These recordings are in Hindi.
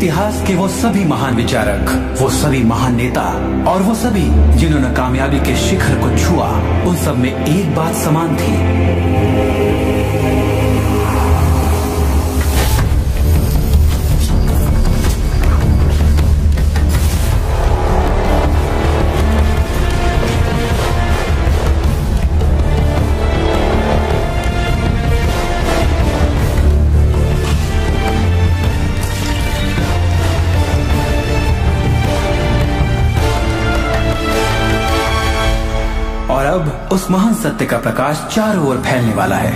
इतिहास के वो सभी महान विचारक, वो सभी महान नेता और वो सभी जिन्होंने कामयाबी के शिखर को छुआ, उन सब में एक बात समान थी। और अब उस महान सत्य का प्रकाश चारों ओर फैलने वाला है।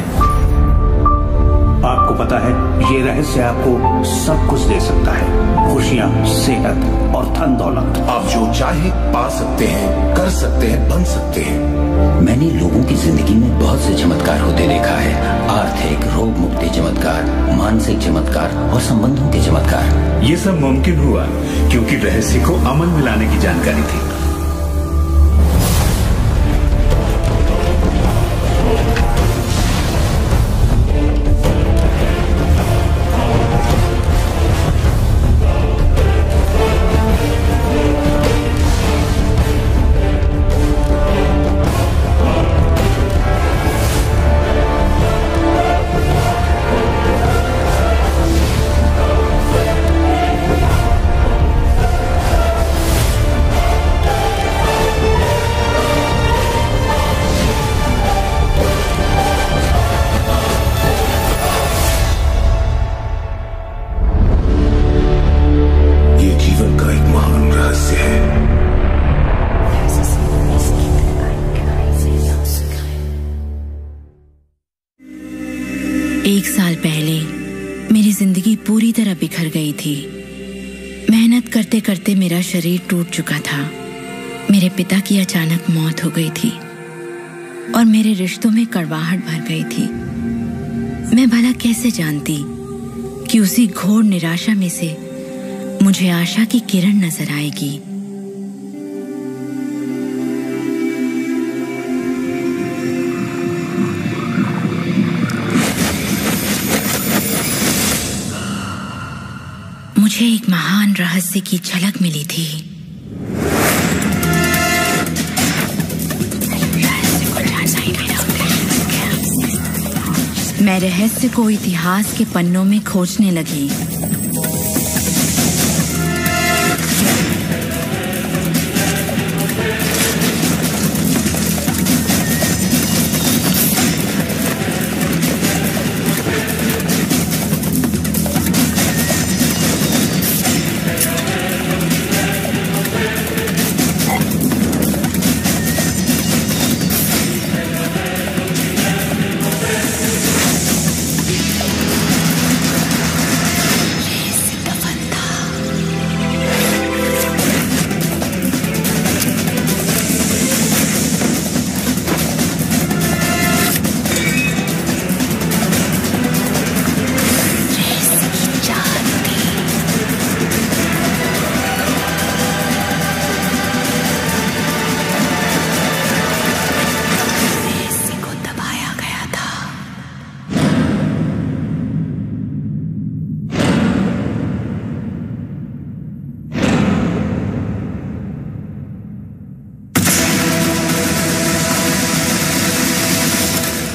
आपको पता है, ये रहस्य आपको सब कुछ दे सकता है, खुशियाँ, सेहत और धन दौलत। आप जो चाहे पा सकते हैं, कर सकते हैं, बन सकते हैं। मैंने लोगों की जिंदगी में बहुत से चमत्कार होते देखा है। आर्थिक, रोग मुक्ति चमत्कार, मानसिक चमत्कार और संबंधों के चमत्कार। ये सब मुमकिन हुआ क्योंकि रहस्य को अमल में लाने की जानकारी थी। एक साल पहले मेरी जिंदगी पूरी तरह बिखर गई थी। मेहनत करते करते मेरा शरीर टूट चुका था। मेरे पिता की अचानक मौत हो गई थी और मेरे रिश्तों में कड़वाहट भर गई थी। मैं भला कैसे जानती कि उसी घोर निराशा में से मुझे आशा की किरण नजर आएगी। मुझे एक महान रहस्य की झलक मिली थी। मैं रहस्य को इतिहास के पन्नों में खोजने लगी।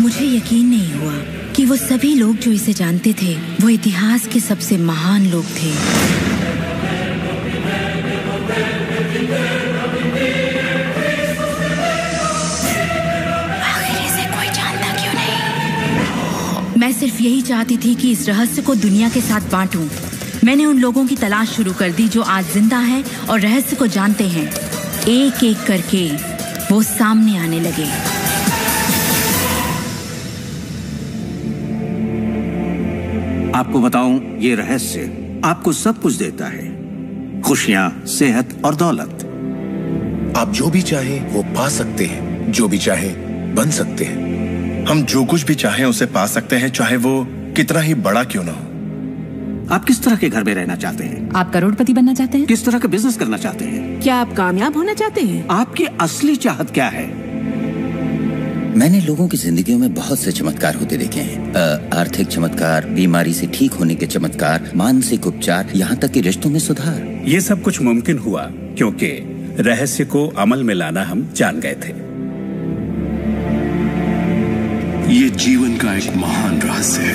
मुझे यकीन नहीं हुआ कि वो सभी लोग जो इसे जानते थे वो इतिहास के सबसे महान लोग थे। आखिर इसे कोई जानता क्यों नहीं? मैं सिर्फ यही चाहती थी कि इस रहस्य को दुनिया के साथ बांटूं। मैंने उन लोगों की तलाश शुरू कर दी जो आज जिंदा हैं और रहस्य को जानते हैं। एक एक करके वो सामने आने लगे। आपको बताऊं, ये रहस्य आपको सब कुछ देता है, खुशियां, सेहत और दौलत। आप जो भी चाहे वो पा सकते हैं, जो भी चाहे बन सकते हैं। हम जो कुछ भी चाहें उसे पा सकते हैं, चाहे वो कितना ही बड़ा क्यों ना हो। आप किस तरह के घर में रहना चाहते हैं? आप करोड़पति बनना चाहते हैं? किस तरह का बिजनेस करना चाहते हैं? क्या आप कामयाब होना चाहते हैं? आपकी असली चाहत क्या है? मैंने लोगों की जिंदगियों में बहुत से चमत्कार होते देखे हैं। आर्थिक चमत्कार, बीमारी से ठीक होने के चमत्कार, मानसिक उपचार, यहाँ तक कि रिश्तों में सुधार। ये सब कुछ मुमकिन हुआ क्योंकि रहस्य को अमल में लाना हम जान गए थे। ये जीवन का एक महान रहस्य है।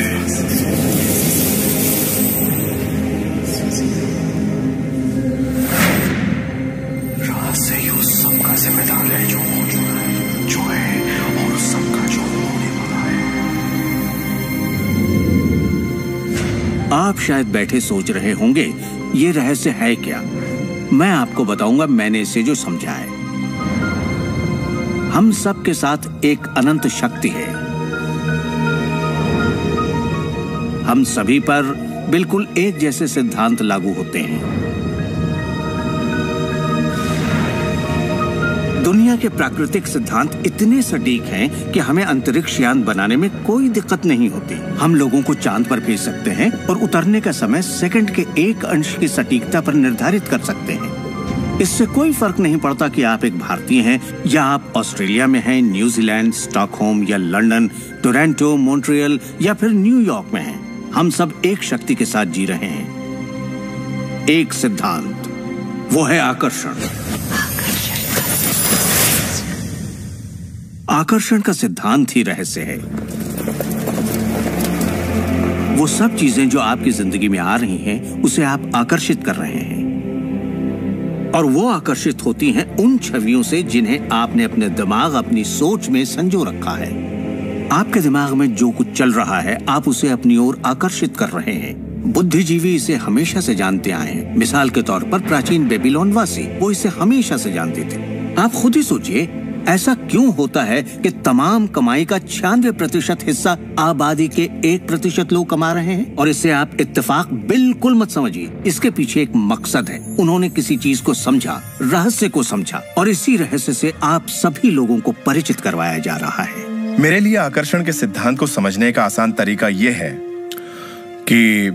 रहस्य ही उस सबका जिम्मेदार है जो हो चुका है, जो है, और उस सबका जो होने वाला है। आप शायद बैठे सोच रहे होंगे ये रहस्य है क्या। मैं आपको बताऊंगा मैंने इसे जो समझा है। हम सब के साथ एक अनंत शक्ति है। हम सभी पर बिल्कुल एक जैसे सिद्धांत लागू होते हैं। दुनिया के प्राकृतिक सिद्धांत इतने सटीक हैं कि हमें अंतरिक्ष यान बनाने में कोई दिक्कत नहीं होती। हम लोगों को चांद पर भेज सकते हैं और उतरने का समय सेकंड के 1 अंश की सटीकता पर निर्धारित कर सकते हैं। इससे कोई फर्क नहीं पड़ता कि आप एक भारतीय हैं या आप ऑस्ट्रेलिया में हैं, न्यूजीलैंड, स्टॉकहोम या लंदन, टोरंटो, मॉन्ट्रियल या फिर न्यूयॉर्क में हैं। हम सब एक शक्ति के साथ जी रहे हैं, एक सिद्धांत, वो है आकर्षण। आकर्षण का सिद्धांत ही रहस्य है। वो सब चीजें जो आपकी जिंदगी में आ रही हैं, उसे आप आकर्षित कर रहे हैं, और वो आकर्षित होती हैं उन छवियों से जिन्हें आपने अपने दिमाग, अपनी सोच में संजो रखा है। आपके दिमाग में जो कुछ चल रहा है, आप उसे अपनी ओर आकर्षित कर रहे हैं। बुद्धिजीवी इसे हमेशा से जानते आए हैं। मिसाल के तौर पर प्राचीन बेबीलोन वासी, वो इसे हमेशा से जानते थे। आप खुद ही सोचिए, ऐसा क्यों होता है कि तमाम कमाई का 96% हिस्सा आबादी के 1% लोग कमा रहे हैं? और इसे आप इत्तेफाक बिल्कुल मत समझिए। इसके पीछे एक मकसद है। उन्होंने किसी चीज को समझा, रहस्य को समझा, और इसी रहस्य से आप सभी लोगों को परिचित करवाया जा रहा है। मेरे लिए आकर्षण के सिद्धांत को समझने का आसान तरीका यह है कि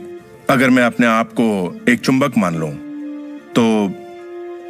अगर मैं अपने आप को एक चुंबक मान लूं, तो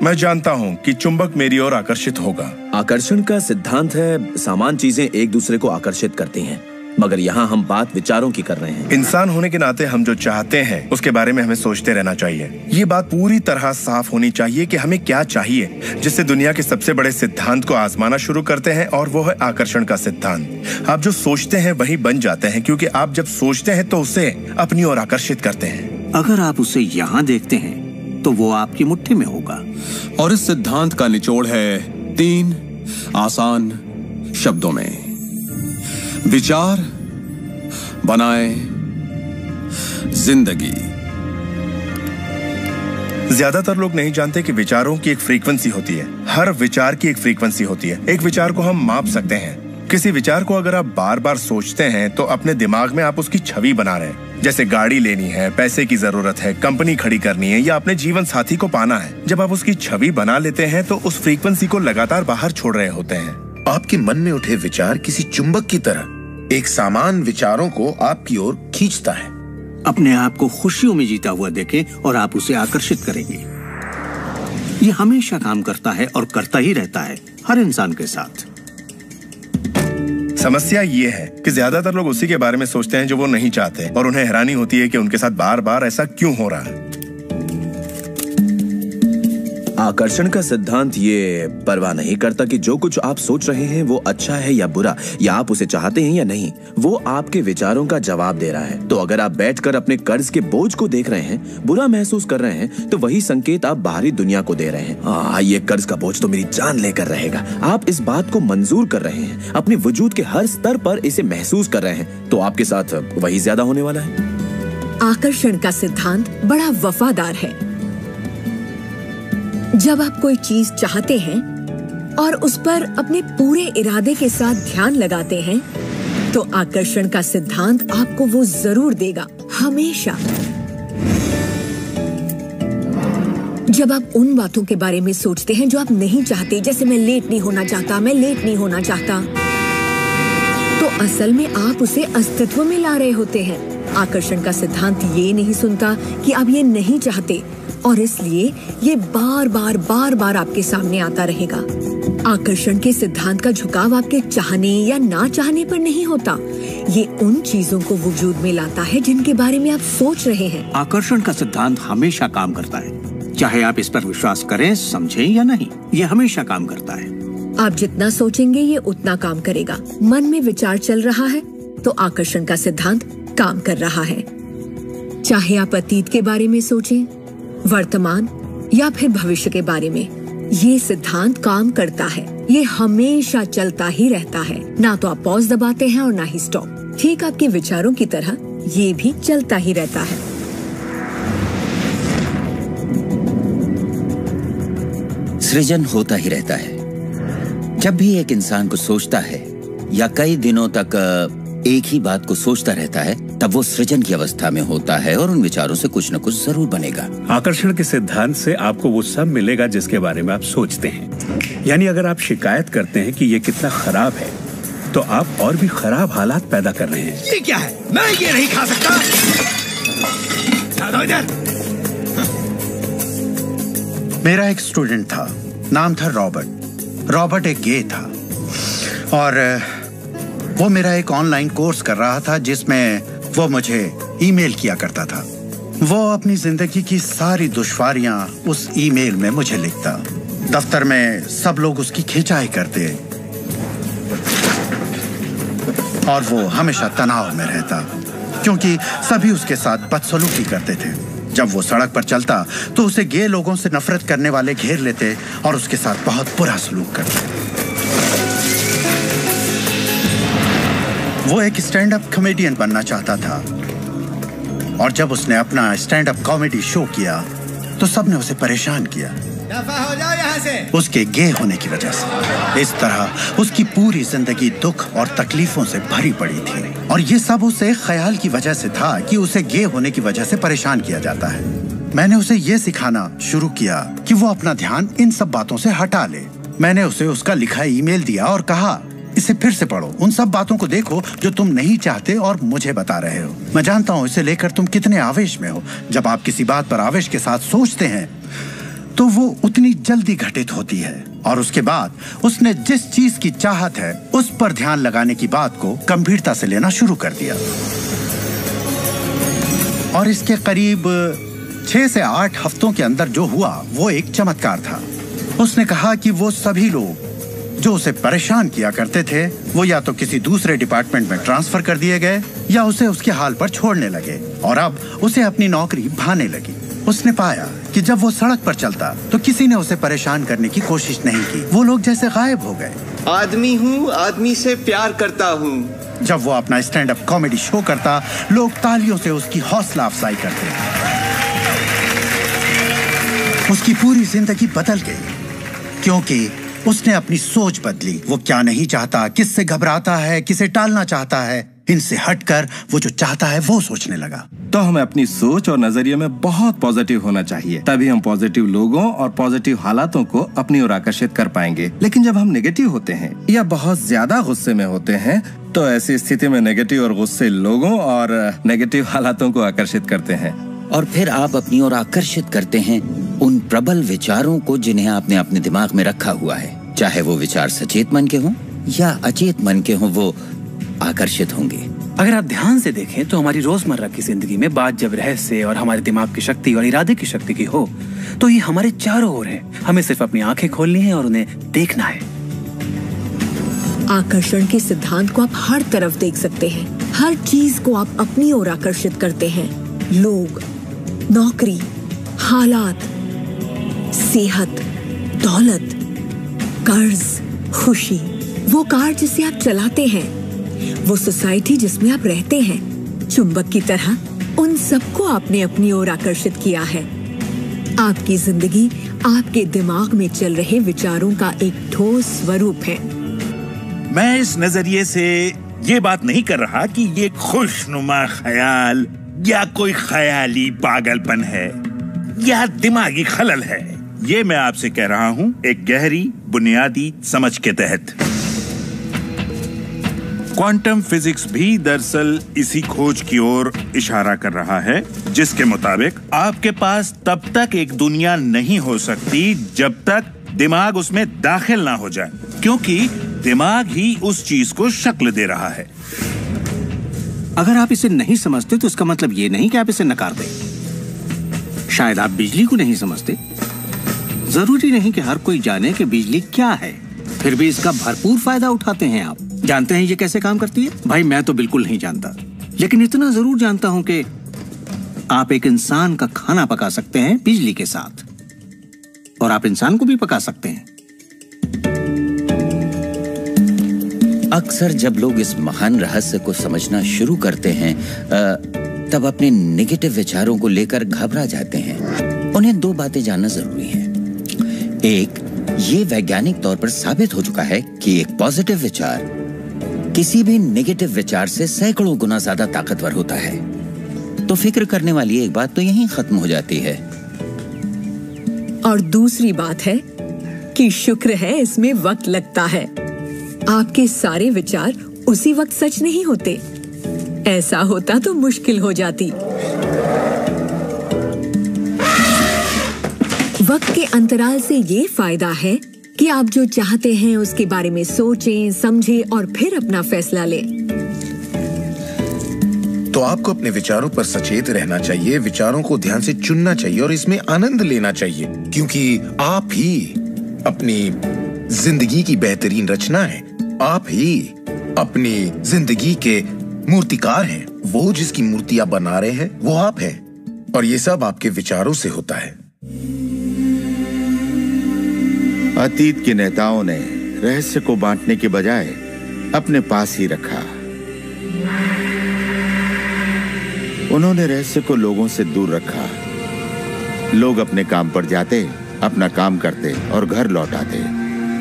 मैं जानता हूं कि चुंबक मेरी ओर आकर्षित होगा। आकर्षण का सिद्धांत है समान चीजें एक दूसरे को आकर्षित करती हैं, मगर यहाँ हम बात विचारों की कर रहे हैं। इंसान होने के नाते हम जो चाहते हैं उसके बारे में हमें सोचते रहना चाहिए। ये बात पूरी तरह साफ होनी चाहिए कि हमें क्या चाहिए, जिससे दुनिया के सबसे बड़े सिद्धांत को आजमाना शुरू करते हैं, और वो है आकर्षण का सिद्धांत। आप जो सोचते हैं वही बन जाते हैं, क्योंकि आप जब सोचते हैं तो उसे अपनी ओर आकर्षित करते हैं। अगर आप उसे यहाँ देखते हैं तो वो आपकी मुट्ठी में होगा। और इस सिद्धांत का निचोड़ है 3 आसान शब्दों में: विचार बनाए जिंदगी। ज्यादातर लोग नहीं जानते कि विचारों की एक फ्रीक्वेंसी होती है। हर विचार की एक फ्रीक्वेंसी होती है। एक विचार को हम माप सकते हैं। किसी विचार को अगर आप बार बार सोचते हैं तो अपने दिमाग में आप उसकी छवि बना रहे हैं। जैसे गाड़ी लेनी है, पैसे की जरूरत है, कंपनी खड़ी करनी है, या अपने जीवन साथी को पाना है। जब आप उसकी छवि बना लेते हैं तो उस फ्रीक्वेंसी को लगातार बाहर छोड़ रहे होते हैं। आपके मन में उठे विचार किसी चुंबक की तरह एक सामान विचारों को आपकी ओर खींचता है। अपने आप को खुशियों में जीता हुआ देखें और आप उसे आकर्षित करेंगे। ये हमेशा काम करता है और करता ही रहता है, हर इंसान के साथ। समस्या ये है कि ज्यादातर लोग उसी के बारे में सोचते हैं जो वो नहीं चाहते, और उन्हें हैरानी होती है कि उनके साथ बार बार ऐसा क्यों हो रहा है। आकर्षण का सिद्धांत ये परवाह नहीं करता कि जो कुछ आप सोच रहे हैं वो अच्छा है या बुरा, या आप उसे चाहते हैं या नहीं। वो आपके विचारों का जवाब दे रहा है। तो अगर आप बैठकर अपने कर्ज के बोझ को देख रहे हैं, बुरा महसूस कर रहे हैं, तो वही संकेत आप बाहरी दुनिया को दे रहे हैं। ये कर्ज का बोझ तो मेरी जान लेकर रहेगा। आप इस बात को मंजूर कर रहे हैं, अपने वजूद के हर स्तर पर इसे महसूस कर रहे हैं, तो आपके साथ वही ज्यादा होने वाला है। आकर्षण का सिद्धांत बड़ा वफादार है। जब आप कोई चीज चाहते हैं और उस पर अपने पूरे इरादे के साथ ध्यान लगाते हैं, तो आकर्षण का सिद्धांत आपको वो जरूर देगा, हमेशा। जब आप उन बातों के बारे में सोचते हैं जो आप नहीं चाहते, जैसे मैं लेट नहीं होना चाहता, मैं लेट नहीं होना चाहता, तो असल में आप उसे अस्तित्व में ला रहे होते हैं। आकर्षण का सिद्धांत ये नहीं सुनता कि आप ये नहीं चाहते, और इसलिए ये बार बार आपके सामने आता रहेगा। आकर्षण के सिद्धांत का झुकाव आपके चाहने या ना चाहने पर नहीं होता। ये उन चीजों को वजूद में लाता है जिनके बारे में आप सोच रहे हैं। आकर्षण का सिद्धांत हमेशा काम करता है, चाहे आप इस पर विश्वास करें, समझें या नहीं। ये हमेशा काम करता है। आप जितना सोचेंगे ये उतना काम करेगा। मन में विचार चल रहा है तो आकर्षण का सिद्धांत काम कर रहा है। चाहे आप अतीत के बारे में सोचें, वर्तमान या फिर भविष्य के बारे में, ये सिद्धांत काम करता है। ये हमेशा चलता ही रहता है। ना तो आप पॉज दबाते हैं और ना ही स्टॉप। ठीक आपके विचारों की तरह ये भी चलता ही रहता है। सृजन होता ही रहता है। जब भी एक इंसान को सोचता है या कई दिनों तक एक ही बात को सोचता रहता है, तब वो सृजन की अवस्था में होता है और उन विचारों से कुछ न कुछ जरूर बनेगा। आकर्षण के सिद्धांत से आपको वो सब मिलेगा जिसके बारे में आप सोचते हैं। यानी अगर आप शिकायत करते हैं कि ये कितना खराब है, तो आप और भी खराब हालात पैदा कर रहे हैं। ये क्या है? मैं ये नहीं खा सकता। इधर। मेरा एक स्टूडेंट था, नाम था रॉबर्ट। रॉबर्ट एक गे था और वो मेरा एक ऑनलाइन कोर्स कर रहा था जिसमें वो मुझे ईमेल किया करता था। वो अपनी जिंदगी की सारी दुश्वारियां उस ईमेल में मुझे लिखता। दफ्तर में सब लोग उसकी खिंचाई करते और वो हमेशा तनाव में रहता क्योंकि सभी उसके साथ बदसलूकी करते थे। जब वो सड़क पर चलता तो उसे गे लोगों से नफरत करने वाले घेर लेते और उसके साथ बहुत बुरा सलूक करते। वो एक स्टैंड अप कॉमेडियन बनना चाहता था और जब उसने अपना स्टैंड अप कॉमेडी शो किया तो सबने उसे परेशान किया। दफा हो जाओ यहाँ से। उसके गे होने की वजह से। इस तरह उसकी पूरी जिंदगी दुख और तकलीफों से भरी पड़ी थी और ये सब उसे ख्याल की वजह से था कि उसे गे होने की वजह से परेशान किया जाता है। मैंने उसे ये सिखाना शुरू किया कि वो अपना ध्यान इन सब बातों से हटा ले। मैंने उसे उसका लिखा ईमेल दिया और कहा, इसे फिर से पढ़ो, उन सब बातों को देखो जो तुम नहीं चाहते और मुझे बता रहे हो। मैं जानता हूँ इसे लेकर तुम कितने आवेश में हो। जब आप किसी बात पर आवेश के साथ सोचते हैं तो वो उतनी जल्दी घटित होती है। और उसके बाद उसने जिस चीज की चाहत है उस पर ध्यान लगाने की बात को गंभीरता से लेना शुरू कर दिया। और इसके करीब 6 से 8 हफ्तों के अंदर जो हुआ वो एक चमत्कार था। उसने कहा कि वो सभी लोग जो उसे परेशान किया करते थे वो या तो किसी दूसरे डिपार्टमेंट में ट्रांसफर कर दिए गए या उसे उसके हाल पर छोड़ने लगे और अब उसे अपनी नौकरी भाने लगी। उसने पाया कि जब वो सड़क पर चलता तो किसी ने उसे परेशान करने की कोशिश नहीं की। वो लोग जैसे गायब हो गए। आदमी हूँ, आदमी से प्यार करता हूँ। जब वो अपना स्टैंड अप कॉमेडी शो करता, लोग तालियों से उसकी हौसला अफजाई करते। उसकी पूरी जिंदगी बदल गई क्योंकि उसने अपनी सोच बदली। वो क्या नहीं चाहता, किससे घबराता है, किसे टालना चाहता है, इनसे हटकर वो जो चाहता है वो सोचने लगा। तो हमें अपनी सोच और नजरिए में बहुत पॉजिटिव होना चाहिए, तभी हम पॉजिटिव लोगों और पॉजिटिव हालातों को अपनी ओर आकर्षित कर पाएंगे। लेकिन जब हम नेगेटिव होते हैं या बहुत ज्यादा गुस्से में होते हैं तो ऐसी स्थिति में नेगेटिव और गुस्से लोगों और नेगेटिव हालातों को आकर्षित करते हैं और फिर आप अपनी ओर आकर्षित करते हैं उन प्रबल विचारों को जिन्हें आपने अपने दिमाग में रखा हुआ है। चाहे वो विचार सचेत मन के हों या अचेत मन के हों, वो आकर्षित होंगे। अगर आप ध्यान से देखें तो हमारी रोजमर्रा की जिंदगी में बात जब रहस्य और हमारे दिमाग की शक्ति और इरादे की शक्ति की हो तो ये हमारे चारों ओर है। हमें सिर्फ अपनी आंखें खोलनी है और उन्हें देखना है। आकर्षण के सिद्धांत को आप हर तरफ देख सकते हैं। हर चीज को आप अपनी ओर आकर्षित करते हैं। लोग, नौकरी, हालात, सेहत, दौलत, कर्ज, खुशी, वो कार जिसे आप चलाते हैं, वो सोसाइटी जिसमें आप रहते हैं, चुंबक की तरह उन सबको आपने अपनी ओर आकर्षित किया है। आपकी जिंदगी आपके दिमाग में चल रहे विचारों का एक ठोस स्वरूप है। मैं इस नजरिए से ये बात नहीं कर रहा कि ये खुशनुमा ख्याल या कोई ख्याली पागलपन है या दिमागी खलल है। ये मैं आपसे कह रहा हूँ एक गहरी बुनियादी समझ के तहत। क्वांटम फिजिक्स भी दरअसल इसी खोज की ओर इशारा कर रहा है जिसके मुताबिक आपके पास तब तक एक दुनिया नहीं हो सकती जब तक दिमाग उसमें दाखिल ना हो जाए, क्योंकि दिमाग ही उस चीज को शक्ल दे रहा है। अगर आप इसे नहीं समझते तो इसका मतलब ये नहीं कि आप इसे नकार दें। शायद आप बिजली को नहीं समझते। जरूरी नहीं कि हर कोई जाने कि बिजली क्या है, फिर भी इसका भरपूर फायदा उठाते हैं आप। जानते हैं ये कैसे काम करती है? भाई मैं तो बिल्कुल नहीं जानता, लेकिन इतना जरूर जानता हूं कि आप एक इंसान का खाना पका सकते हैं बिजली के साथ, और आप इंसान को भी पका सकते हैं। अक्सर जब लोग इस महान रहस्य को समझना शुरू करते हैं तब अपने नेगेटिव विचारों को लेकर घबरा जाते हैं। उन्हें दो बातें जानना जरूरी है। एक, ये वैज्ञानिक तौर पर साबित हो चुका है कि एक पॉजिटिव विचार किसी भी नेगेटिव विचार से सैकड़ों गुना ज्यादा ताकतवर होता है। तो फिक्र करने वाली एक बात तो यहीं खत्म हो जाती है। और दूसरी बात है कि शुक्र है इसमें वक्त लगता है। आपके सारे विचार उसी वक्त सच नहीं होते। ऐसा होता तो मुश्किल हो जाती। वक्त के अंतराल से ये फायदा है कि आप जो चाहते हैं उसके बारे में सोचें, समझें और फिर अपना फैसला लें। तो आपको अपने विचारों पर सचेत रहना चाहिए, विचारों को ध्यान से चुनना चाहिए और इसमें आनंद लेना चाहिए, क्योंकि आप ही अपनी जिंदगी की बेहतरीन रचना है। आप ही अपनी जिंदगी के मूर्तिकार हैं। वो जिसकी मूर्ति आप बना रहे हैं वो आप हैं, और ये सब आपके विचारों से होता है। अतीत के नेताओं ने रहस्य को बांटने के बजाय अपने पास ही रखा। उन्होंने रहस्य को लोगों से दूर रखा। लोग अपने काम पर जाते, अपना काम करते और घर लौट आते।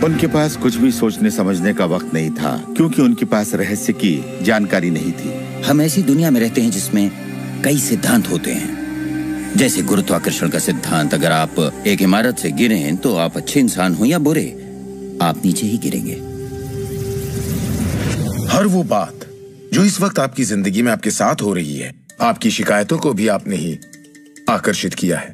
उनके पास कुछ भी सोचने समझने का वक्त नहीं था, क्योंकि उनके पास रहस्य की जानकारी नहीं थी। हम ऐसी दुनिया में रहते हैं जिसमें कई सिद्धांत होते हैं, जैसे गुरुत्वाकर्षण का सिद्धांत। अगर आप एक इमारत से गिरे हैं तो आप अच्छे इंसान हो या बुरे, आप नीचे ही गिरेंगे। हर वो बात जो इस वक्त आपकी जिंदगी में आपके साथ हो रही है, आपकी शिकायतों को भी आपने ही आकर्षित किया है।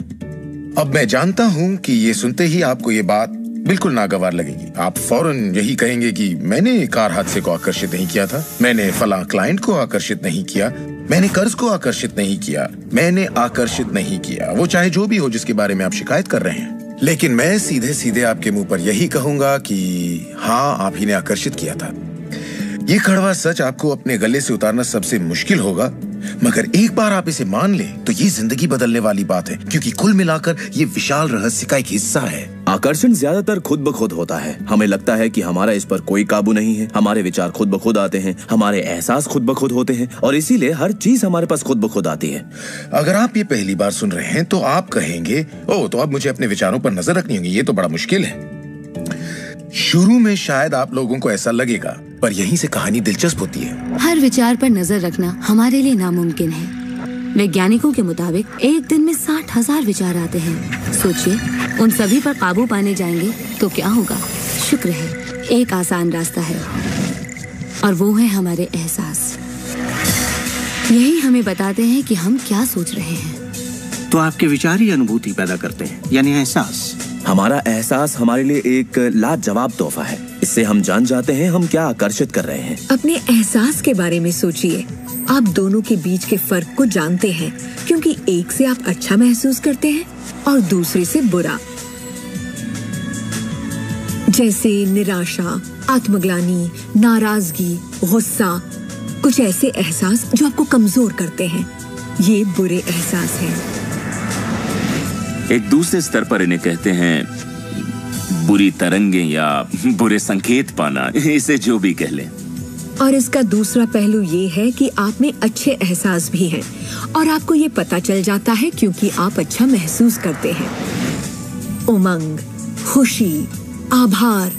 अब मैं जानता हूं कि ये सुनते ही आपको ये बात बिल्कुल नागवार लगेगी। आप फौरन यही कहेंगे कि मैंने कार हादसे को आकर्षित नहीं किया था, मैंने फलां क्लाइंट को आकर्षित नहीं किया, मैंने कर्ज को आकर्षित नहीं किया, मैंने आकर्षित नहीं किया, वो चाहे जो भी हो जिसके बारे में आप शिकायत कर रहे हैं। लेकिन मैं सीधे सीधे आपके मुंह पर यही कहूंगा कि हाँ, आप ही ने आकर्षित किया था। ये कड़वा सच आपको अपने गले से उतारना सबसे मुश्किल होगा, मगर एक बार आप इसे मान लें तो ये जिंदगी बदलने वाली बात है, क्योंकि कुल मिलाकर ये विशाल रहस्य का एक हिस्सा है। आकर्षण ज्यादातर खुद ब खुद होता है। हमें लगता है कि हमारा इस पर कोई काबू नहीं है। हमारे विचार खुद ब खुद आते हैं, हमारे एहसास खुद ब खुद होते हैं, और इसीलिए हर चीज हमारे पास खुद ब खुद आती है। अगर आप ये पहली बार सुन रहे हैं तो आप कहेंगे, ओह, तो अब मुझे अपने विचारों पर नजर रखनी होगी, ये तो बड़ा मुश्किल है। शुरू में शायद आप लोगों को ऐसा लगेगा, पर यहीं से कहानी दिलचस्प होती है। हर विचार पर नजर रखना हमारे लिए नामुमकिन है। वैज्ञानिकों के मुताबिक एक दिन में 60,000 विचार आते हैं। सोचिए, उन सभी पर काबू पाने जाएंगे तो क्या होगा? शुक्र है, एक आसान रास्ता है, और वो है हमारे एहसास। यही हमें बताते हैं कि हम क्या सोच रहे हैं। तो आपके विचार ही अनुभूति पैदा करते हैं, यानी एहसास। हमारा एहसास हमारे लिए एक लाजवाब तोहफा है। इससे हम जान जाते हैं हम क्या आकर्षित कर रहे हैं। अपने एहसास के बारे में सोचिए। आप दोनों के बीच के फर्क को जानते हैं, क्योंकि एक से आप अच्छा महसूस करते हैं और दूसरे से बुरा। जैसे निराशा, आत्मग्लानि, नाराजगी, गुस्सा, कुछ ऐसे एहसास जो आपको कमजोर करते हैं, ये बुरे एहसास हैं। एक दूसरे स्तर पर इन्हें कहते हैं बुरी तरंगें या बुरे संकेत पाना, इसे जो भी कह लें। और इसका दूसरा पहलू ये है कि आप में अच्छे एहसास भी हैं, और आपको ये पता चल जाता है क्योंकि आप अच्छा महसूस करते हैं। उमंग, खुशी, आभार,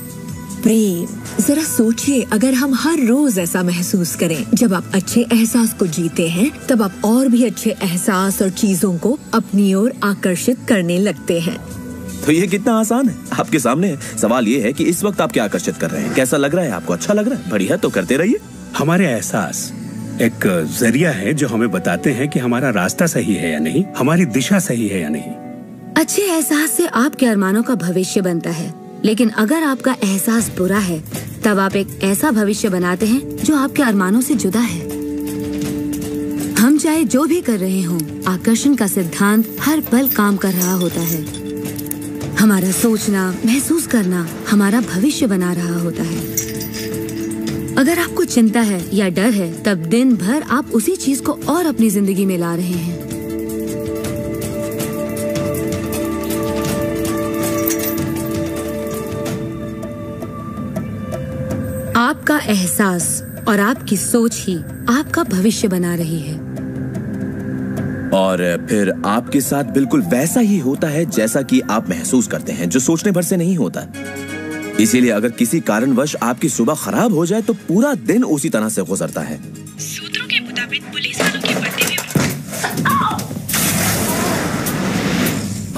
प्रेम। जरा सोचिए, अगर हम हर रोज ऐसा महसूस करें, जब आप अच्छे एहसास को जीते हैं तब आप और भी अच्छे एहसास और चीजों को अपनी ओर आकर्षित करने लगते हैं। तो ये कितना आसान है, आपके सामने है। सवाल ये है कि इस वक्त आप क्या आकर्षित कर रहे हैं। कैसा लग रहा है आपको? अच्छा लग रहा है? बढ़िया, तो करते रहिए। हमारे एहसास एक जरिया है जो हमें बताते हैं कि हमारा रास्ता सही है या नहीं, हमारी दिशा सही है या नहीं। अच्छे एहसास से आपके अरमानों का भविष्य बनता है। लेकिन अगर आपका एहसास बुरा है तब आप एक ऐसा भविष्य बनाते हैं जो आपके अरमानों से जुदा है। हम चाहे जो भी कर रहे हों, आकर्षण का सिद्धांत हर पल काम कर रहा होता है। हमारा सोचना, महसूस करना हमारा भविष्य बना रहा होता है। अगर आपको चिंता है या डर है, तब दिन भर आप उसी चीज को और अपनी जिंदगी में ला रहे हैं। आपका एहसास और आपकी सोच ही आपका भविष्य बना रही है। और फिर आपके साथ बिल्कुल वैसा ही होता है जैसा कि आप महसूस करते हैं, जो सोचने भर से नहीं होता। इसीलिए अगर किसी कारणवश आपकी सुबह खराब हो जाए तो पूरा दिन उसी तरह से गुजरता है। सूत्रों के मुताबिक पुलिस वालों के पट्टे में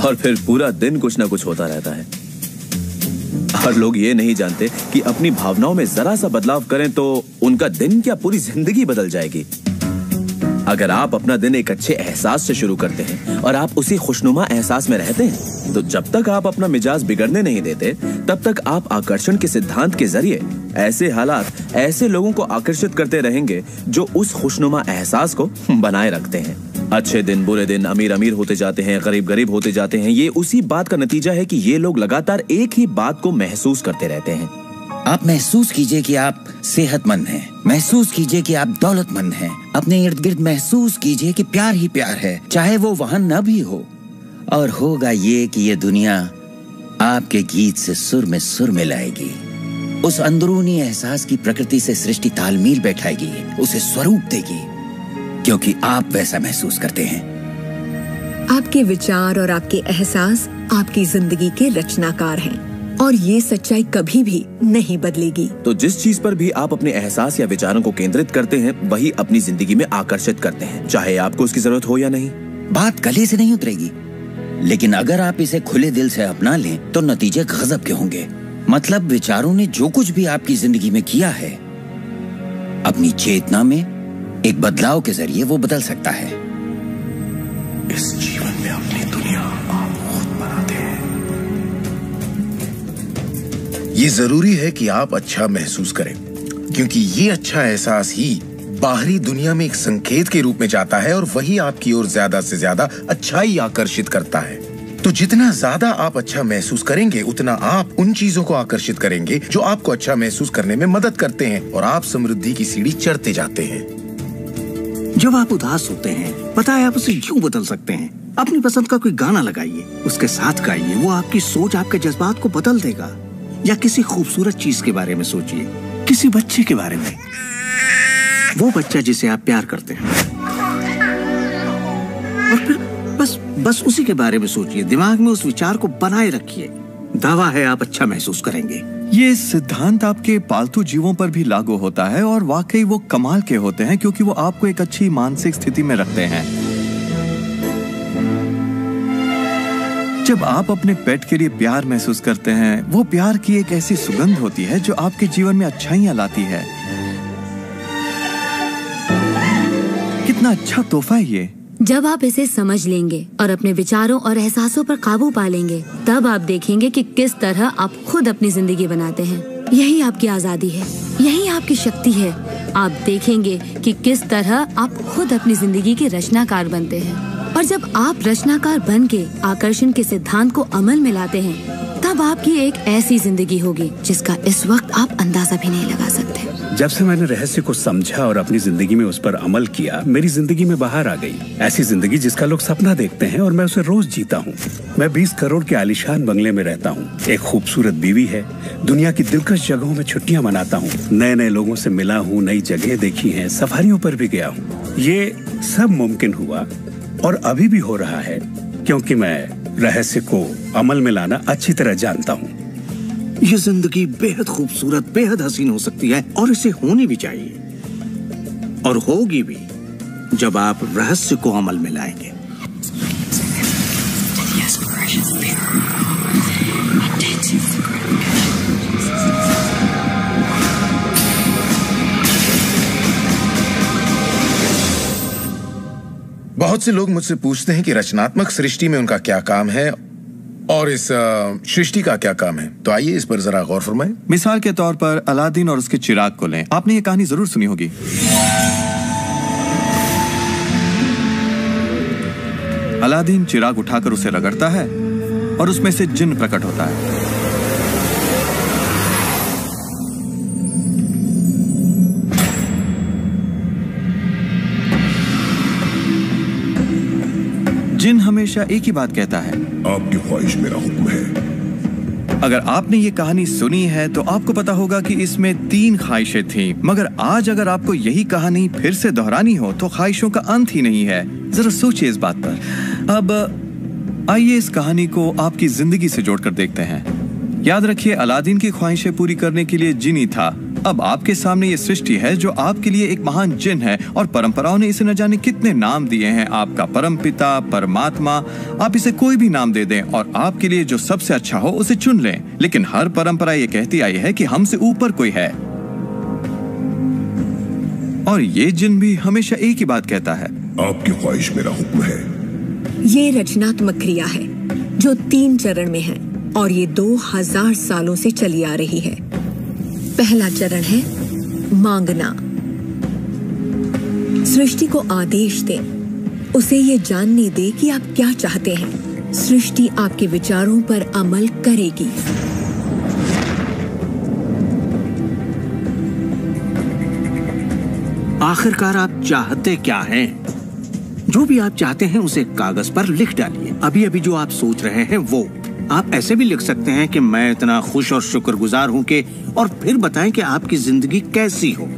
और फिर पूरा दिन कुछ ना कुछ होता रहता है। और लोग ये नहीं जानते कि अपनी भावनाओं में जरा सा बदलाव करें तो उनका दिन क्या पूरी जिंदगी बदल जाएगी। अगर आप अपना दिन एक अच्छे एहसास से शुरू करते हैं और आप उसी खुशनुमा एहसास में रहते हैं, तो जब तक आप अपना मिजाज बिगड़ने नहीं देते, तब तक आप आकर्षण के सिद्धांत के जरिए ऐसे हालात, ऐसे लोगों को आकर्षित करते रहेंगे जो उस खुशनुमा एहसास को बनाए रखते हैं। अच्छे दिन, बुरे दिन, अमीर अमीर होते जाते हैं, गरीब गरीब होते जाते हैं। ये उसी बात का नतीजा है कि ये लोग लगातार एक ही बात को महसूस करते रहते हैं। आप महसूस कीजिए कि आप सेहतमंद हैं, महसूस कीजिए कि आप दौलतमंद हैं, अपने इर्द गिर्द महसूस कीजिए कि प्यार ही प्यार है, चाहे वो वहां न भी हो। और होगा ये कि ये दुनिया आपके गीत से सुर में सुर मिलाएगी, उस अंदरूनी एहसास की प्रकृति से सृष्टि तालमेल बैठाएगी, उसे स्वरूप देगी, क्योंकि आप वैसा महसूस करते हैं। आपके विचार और आपके एहसास आपकी जिंदगी के रचनाकार हैं और ये सच्चाई कभी भी नहीं बदलेगी। तो जिस चीज पर भी आप अपने एहसास या विचारों को केंद्रित करते हैं, वही अपनी जिंदगी में आकर्षित करते हैं, चाहे आपको उसकी जरूरत हो या नहीं। बात गले से नहीं उतरेगी, लेकिन अगर आप इसे खुले दिल से अपना लें तो नतीजे गजब के होंगे। मतलब विचारों ने जो कुछ भी आपकी जिंदगी में किया है, अपनी चेतना में एक बदलाव के जरिए वो बदल सकता है। इस जीवन में अपनी दुनिया आप खुद बनाते हैं। ये जरूरी है कि आप अच्छा महसूस करें, क्योंकि ये अच्छा एहसास ही बाहरी दुनिया में एक संकेत के रूप में जाता है और वही आपकी ओर ज्यादा से ज्यादा अच्छाई आकर्षित करता है। तो जितना ज्यादा आप अच्छा महसूस करेंगे, उतना आप उन चीजों को आकर्षित करेंगे जो आपको अच्छा महसूस करने में मदद करते हैं, और आप समृद्धि की सीढ़ी चढ़ते जाते हैं। जब आप उदास होते हैं, पता है आप उसे यूं बदल सकते हैं। अपनी पसंद का कोई गाना लगाइए, उसके साथ गाइए, वो आपकी सोच, आपके जज्बात को बदल देगा। या किसी खूबसूरत चीज के बारे में सोचिए, किसी बच्चे के बारे में, वो बच्चा जिसे आप प्यार करते हैं, और फिर बस उसी के बारे में सोचिए। दिमाग में उस विचार को बनाए रखिए। दावा है आप अच्छा महसूस करेंगे। ये सिद्धांत आपके पालतू जीवों पर भी लागू होता है और वाकई वो कमाल के होते हैं, क्योंकि वो आपको एक अच्छी मानसिक स्थिति में रखते हैं। जब आप अपने पेट के लिए प्यार महसूस करते हैं, वो प्यार की एक ऐसी सुगंध होती है जो आपके जीवन में अच्छाइयां लाती है। कितना अच्छा तोहफा है ये। जब आप इसे समझ लेंगे और अपने विचारों और एहसासों पर काबू पा लेंगे, तब आप देखेंगे कि किस तरह आप खुद अपनी जिंदगी बनाते हैं। यही आपकी आजादी है, यही आपकी शक्ति है। आप देखेंगे कि किस तरह आप खुद अपनी जिंदगी के रचनाकार बनते हैं। और जब आप रचनाकार बन के आकर्षण के सिद्धांत को अमल में लाते हैं, तब आपकी एक ऐसी जिंदगी होगी जिसका इस वक्त आप अंदाजा भी नहीं लगा सकते। जब से मैंने रहस्य को समझा और अपनी जिंदगी में उस पर अमल किया, मेरी जिंदगी में बाहर आ गई ऐसी जिंदगी जिसका लोग सपना देखते हैं, और मैं उसे रोज जीता हूँ। मैं 20 करोड़ के आलीशान बंगले में रहता हूँ, एक खूबसूरत बीवी है, दुनिया की दिलकश जगहों में छुट्टियां मनाता हूँ, नए नए लोगों से मिला हूँ, नई जगह देखी हैं, सफारियों पर भी गया हूँ। ये सब मुमकिन हुआ और अभी भी हो रहा है क्योंकि मैं रहस्य को अमल में लाना अच्छी तरह जानता हूँ। ये जिंदगी बेहद खूबसूरत, बेहद हसीन हो सकती है, और इसे होनी भी चाहिए, और होगी भी जब आप रहस्य को अमल में लाएंगे। बहुत से लोग मुझसे पूछते हैं कि रचनात्मक सृष्टि में उनका क्या काम है, और इस सृष्टि का क्या काम है? तो आइए इस पर जरा गौर फरमाएं। मिसाल के तौर पर अलादीन और उसके चिराग को लें। आपने ये कहानी जरूर सुनी होगी। अलादीन चिराग उठाकर उसे रगड़ता है और उसमें से जिन्न प्रकट होता है। जिन हमेशा एक ही बात कहता है, आपकी ख्वाहिश मेरा हुक्म है। अगर आपने ये कहानी सुनी है तो आपको पता होगा कि इसमें 3 ख्वाहिशें थीं, मगर आज अगर आपको यही कहानी फिर से दोहरानी हो तो ख्वाहिशों का अंत ही नहीं है। जरा सोचिए इस बात पर। अब आइए इस कहानी को आपकी जिंदगी से जोड़कर देखते हैं। याद रखिए, अलादीन की ख्वाहिशें पूरी करने के लिए जिनी था। अब आपके सामने ये सृष्टि है जो आपके लिए एक महान जिन है और परंपराओं ने इसे न जाने कितने नाम दिए हैं। आपका परमपिता, परमात्मा, आप इसे कोई भी नाम दे दें और आपके लिए जो सबसे अच्छा हो उसे चुन लें। लेकिन हर परंपरा ये कहती आई है कि हमसे ऊपर कोई है, और ये जिन भी हमेशा एक ही बात कहता है, आपकी ख्वाहिश मेरा हुक्म है। ये रचनात्मक क्रिया है जो 3 चरण में है और ये 2000 सालों से चली आ रही है। पहला चरण है मांगना। सृष्टि को आदेश दें, उसे ये जानने दे कि आप क्या चाहते हैं। सृष्टि आपके विचारों पर अमल करेगी। आखिरकार आप चाहते क्या हैं? जो भी आप चाहते हैं उसे कागज पर लिख डालिए। अभी अभी जो आप सोच रहे हैं वो आप ऐसे भी लिख सकते हैं कि मैं इतना खुश और शुक्रगुजार हूं कि, और फिर बताएं कि आपकी जिंदगी कैसी हो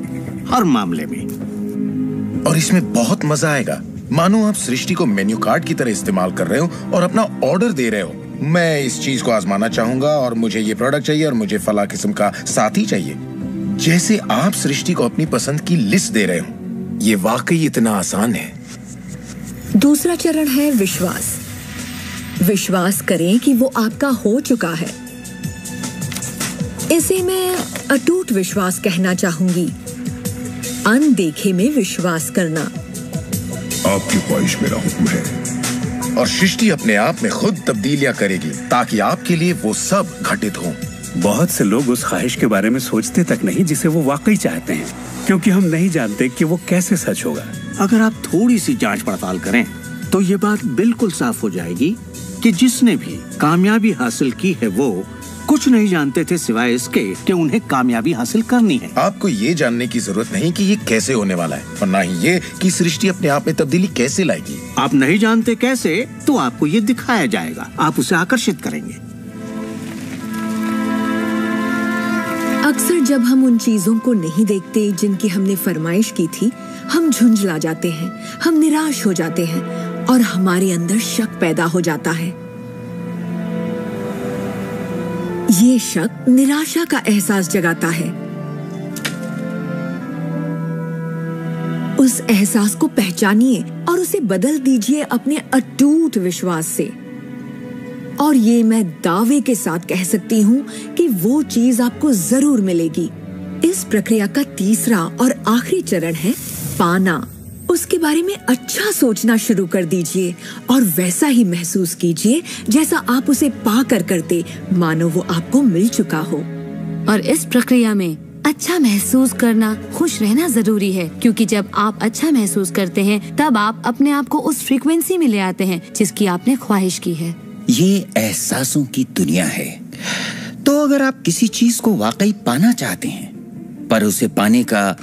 हर मामले में। और इसमें बहुत मजा आएगा। मानो आप सृष्टि को मेन्यू कार्ड की तरह इस्तेमाल कर रहे हो और अपना ऑर्डर दे रहे हो। मैं इस चीज को आजमाना चाहूंगा और मुझे ये प्रोडक्ट चाहिए और मुझे फला किस्म का साथी चाहिए। जैसे आप सृष्टि को अपनी पसंद की लिस्ट दे रहे हो। ये वाकई इतना आसान है। दूसरा चरण है विश्वास। विश्वास करें कि वो आपका हो चुका है। इसे मैं अटूट विश्वास कहना चाहूंगी। अनदेखे में विश्वास करना। आपकी ख्वाहिश मेरा हुक्म है। और सृष्टि अपने आप में खुद तब्दीलियां करेगी ताकि आपके लिए वो सब घटित हो। बहुत से लोग उस ख्वाहिश के बारे में सोचते तक नहीं जिसे वो वाकई चाहते हैं, क्योंकि हम नहीं जानते कि वो कैसे सच होगा। अगर आप थोड़ी सी जांच पड़ताल करें तो ये बात बिल्कुल साफ हो जाएगी कि जिसने भी कामयाबी हासिल की है वो कुछ नहीं जानते थे सिवाय इसके कि उन्हें कामयाबी हासिल करनी है। आपको ये जानने की जरूरत नहीं कि ये कैसे होने वाला है, और ना ही ये कि सृष्टि अपने आप में तब्दीली कैसे लाएगी। आप नहीं जानते कैसे, तो आपको ये दिखाया जाएगा। आप उसे आकर्षित करेंगे। अक्सर जब हम उन चीजों को नहीं देखते जिनकी हमने फरमाइश की थी, हम झुंझला जाते हैं, हम निराश हो जाते हैं और हमारे अंदर शक पैदा हो जाता है। ये शक निराशा का एहसास जगाता है। उस एहसास को पहचानिए और उसे बदल दीजिए अपने अटूट विश्वास से। और ये मैं दावे के साथ कह सकती हूँ कि वो चीज आपको जरूर मिलेगी। इस प्रक्रिया का तीसरा और आखिरी चरण है पाना। उसके बारे में अच्छा सोचना शुरू कर दीजिए और वैसा ही महसूस कीजिए जैसा आप उसे पाकर करते, मानो वो आपको मिल चुका हो। और इस प्रक्रिया में अच्छा महसूस करना, खुश रहना जरूरी है, क्योंकि जब आप अच्छा महसूस करते हैं तब आप अपने आप को उस फ्रीक्वेंसी में ले आते हैं जिसकी आपने ख्वाहिश की है। ये एहसासों की दुनिया है। तो अगर आप किसी चीज को वाकई पाना चाहते हैं पर उसे पाने का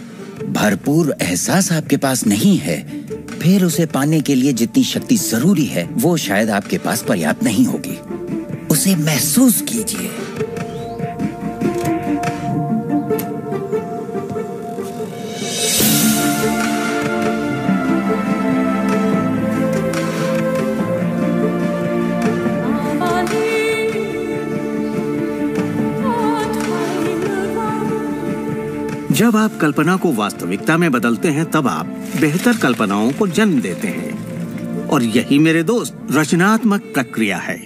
भरपूर एहसास आपके पास नहीं है, फिर उसे पाने के लिए जितनी शक्ति जरूरी है वो शायद आपके पास पर्याप्त नहीं होगी। उसे महसूस कीजिए। जब आप कल्पना को वास्तविकता में बदलते हैं तब आप बेहतर कल्पनाओं को जन्म देते हैं, और यही मेरे दोस्त रचनात्मक प्रक्रिया है।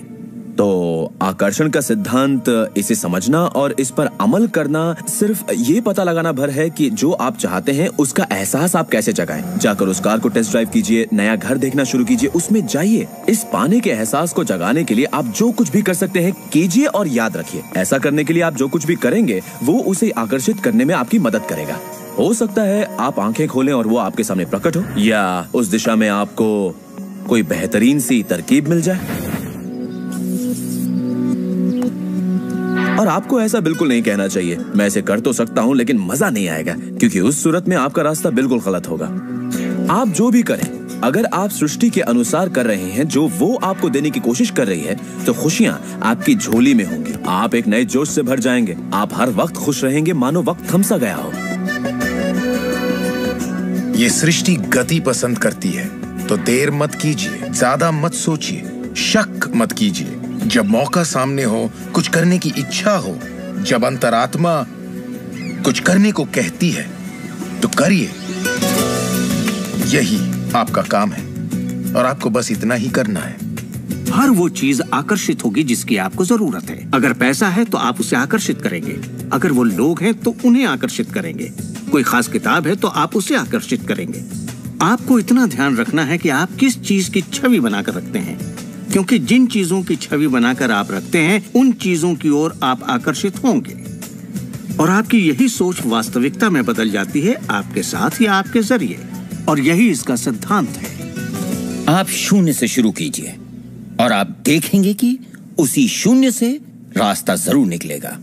तो आकर्षण का सिद्धांत, इसे समझना और इस पर अमल करना सिर्फ ये पता लगाना भर है कि जो आप चाहते हैं उसका एहसास आप कैसे जगाएं। जाकर उस कार को टेस्ट ड्राइव कीजिए, नया घर देखना शुरू कीजिए, उसमें जाइए। इस पाने के एहसास को जगाने के लिए आप जो कुछ भी कर सकते हैं कीजिए और याद रखिए, ऐसा करने के लिए आप जो कुछ भी करेंगे वो उसे आकर्षित करने में आपकी मदद करेगा। हो सकता है आप आंखें खोलें और वो आपके सामने प्रकट हो, या उस दिशा में आपको कोई बेहतरीन सी तरकीब मिल जाए। और आपको ऐसा बिल्कुल नहीं कहना चाहिए, मैं ऐसे कर तो सकता हूं लेकिन मजा नहीं आएगा, क्योंकि उस सूरत में आपका रास्ता बिल्कुल गलत होगा। आप जो भी करें, अगर आप सृष्टि के अनुसार कर रहे हैं जो वो आपको देने की कोशिश कर रही है, तो खुशियां आपकी झोली में होंगी। आप एक नए जोश से भर जाएंगे। आप हर वक्त खुश रहेंगे मानो वक्त थम सा गया हो। ये सृष्टि गति पसंद करती है, तो देर मत कीजिए, ज्यादा मत सोचिए, शक मत कीजिए। जब मौका सामने हो, कुछ करने की इच्छा हो, जब अंतरात्मा कुछ करने को कहती है, तो करिए। यही आपका काम है और आपको बस इतना ही करना है। हर वो चीज आकर्षित होगी जिसकी आपको जरूरत है। अगर पैसा है तो आप उसे आकर्षित करेंगे, अगर वो लोग हैं तो उन्हें आकर्षित करेंगे, कोई खास किताब है तो आप उसे आकर्षित करेंगे। आपको इतना ध्यान रखना है कि आप किस चीज की छवि बनाकर रखते हैं, क्योंकि जिन चीजों की छवि बनाकर आप रखते हैं उन चीजों की ओर आप आकर्षित होंगे, और आपकी यही सोच वास्तविकता में बदल जाती है, आपके साथ या आपके जरिए। और यही इसका सिद्धांत है। आप शून्य से शुरू कीजिए और आप देखेंगे कि उसी शून्य से रास्ता जरूर निकलेगा।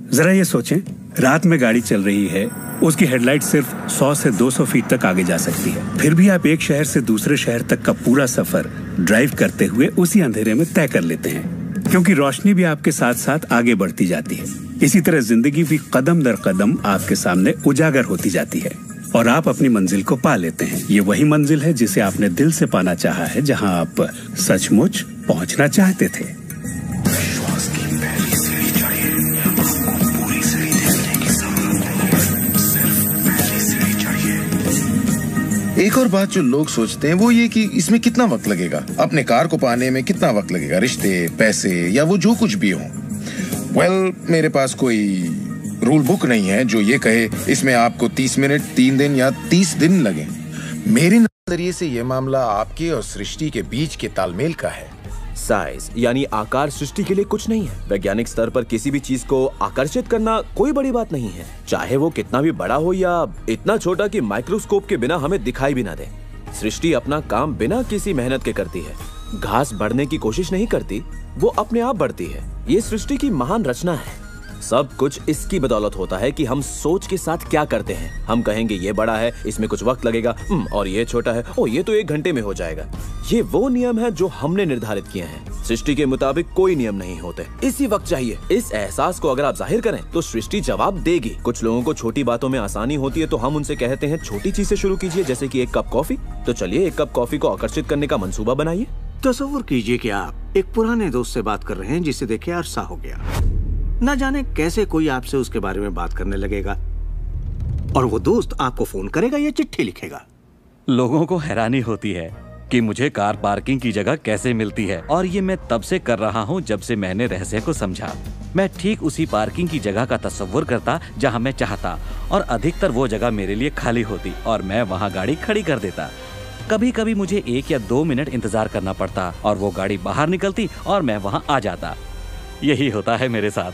जरा ये सोचें, रात में गाड़ी चल रही है, उसकी हेडलाइट सिर्फ 100 से 200 फीट तक आगे जा सकती है, फिर भी आप एक शहर से दूसरे शहर तक का पूरा सफर ड्राइव करते हुए उसी अंधेरे में तय कर लेते हैं, क्योंकि रोशनी भी आपके साथ साथ आगे बढ़ती जाती है। इसी तरह जिंदगी भी कदम दर कदम आपके सामने उजागर होती जाती है और आप अपनी मंजिल को पा लेते हैं। ये वही मंजिल है जिसे आपने दिल से पाना चाहा है, जहां आप सचमुच पहुंचना चाहते थे। विश्वास की पहली सीढ़ी चढ़िए, आपको पूरी सीढ़ी देखने की जरूरत नहीं, सिर्फ पहली सीढ़ी चढ़िए। एक और बात जो लोग सोचते हैं वो ये कि इसमें कितना वक्त लगेगा, अपने कार को पाने में कितना वक्त लगेगा, रिश्ते, पैसे या वो जो कुछ भी हो। मेरे पास कोई रूल बुक नहीं है जो ये कहे इसमें आपको 30 मिनट, 3 दिन या 30 दिन लगे। मेरे नजरिए से ये मामला आपके और सृष्टि के बीच के तालमेल का है। साइज यानी आकार सृष्टि के लिए कुछ नहीं है। वैज्ञानिक स्तर पर किसी भी चीज को आकर्षित करना कोई बड़ी बात नहीं है, चाहे वो कितना भी बड़ा हो या इतना छोटा कि माइक्रोस्कोप के बिना हमें दिखाई भी ना दे। सृष्टि अपना काम बिना किसी मेहनत के करती है। घास बढ़ने की कोशिश नहीं करती, वो अपने आप बढ़ती है। ये सृष्टि की महान रचना है। सब कुछ इसकी बदौलत होता है कि हम सोच के साथ क्या करते हैं। हम कहेंगे ये बड़ा है, इसमें कुछ वक्त लगेगा, और ये छोटा है, ओ ये तो 1 घंटे में हो जाएगा। ये वो नियम है जो हमने निर्धारित किए हैं। सृष्टि के मुताबिक कोई नियम नहीं होते, इसी वक्त चाहिए। इस एहसास को अगर आप जाहिर करें तो सृष्टि जवाब देगी। कुछ लोगों को छोटी बातों में आसानी होती है, तो हम उनसे कहते हैं छोटी चीज से शुरू कीजिए, जैसे कि 1 कप कॉफी। तो चलिए 1 कप कॉफी को आकर्षित करने का मंसूबा बनाइए। तस्वीर कीजिए कि आप एक पुराने दोस्त से बात कर रहे हैं जिसे देखे अरसा हो गया। न जाने कैसे कोई आपसे उसके बारे में बात करने लगेगा और वो दोस्त आपको फोन करेगा या चिट्ठी लिखेगा। लोगों को हैरानी होती है कि मुझे कार पार्किंग की जगह कैसे मिलती है, और ये मैं तब से कर रहा हूँ जब से मैंने रहस्य को समझा। मैं ठीक उसी पार्किंग की जगह का तस्वुर करता जहाँ मैं चाहता, और अधिकतर वो जगह मेरे लिए खाली होती और मैं वहाँ गाड़ी खड़ी कर देता। कभी कभी मुझे 1 या 2 मिनट इंतजार करना पड़ता और वो गाड़ी बाहर निकलती और मैं वहाँ आ जाता। यही होता है मेरे साथ।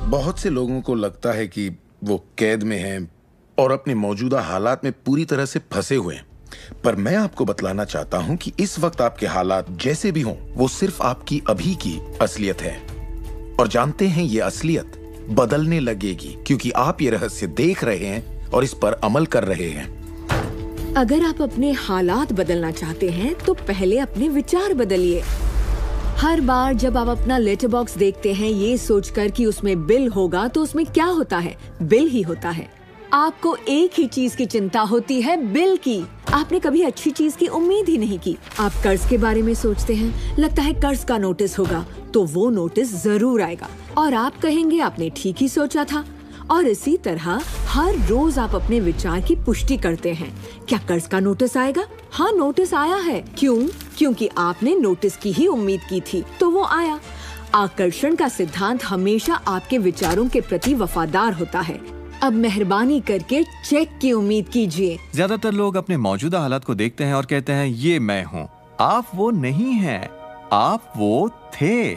बहुत से लोगों को लगता है कि वो कैद में हैं और अपने मौजूदा हालात में पूरी तरह से फंसे हुए हैं, पर मैं आपको बतलाना चाहता हूं कि इस वक्त आपके हालात जैसे भी हों, वो सिर्फ आपकी अभी की असलियत है। और जानते हैं ये असलियत बदलने लगेगी, क्योंकि आप ये रहस्य देख रहे हैं और इस पर अमल कर रहे हैं। अगर आप अपने हालात बदलना चाहते हैं तो पहले अपने विचार बदलिए। हर बार जब आप अपना लेटर बॉक्स देखते हैं ये सोचकर कि उसमें बिल होगा, तो उसमें क्या होता है? बिल ही होता है। आपको एक ही चीज की चिंता होती है, बिल की। आपने कभी अच्छी चीज की उम्मीद ही नहीं की। आप कर्ज के बारे में सोचते हैं, लगता है कर्ज का नोटिस होगा, तो वो नोटिस जरूर आएगा और आप कहेंगे आपने ठीक ही सोचा था। और इसी तरह हर रोज आप अपने विचार की पुष्टि करते हैं। क्या कर्ज का नोटिस आएगा? हाँ, नोटिस आया है। क्यों? क्योंकि आपने नोटिस की ही उम्मीद की थी, तो वो आया। आकर्षण का सिद्धांत हमेशा आपके विचारों के प्रति वफादार होता है। अब मेहरबानी करके चेक की उम्मीद कीजिए। ज्यादातर लोग अपने मौजूदा हालात को देखते हैं और कहते हैं ये मैं हूँ। आप वो नहीं हैं, आप वो थे।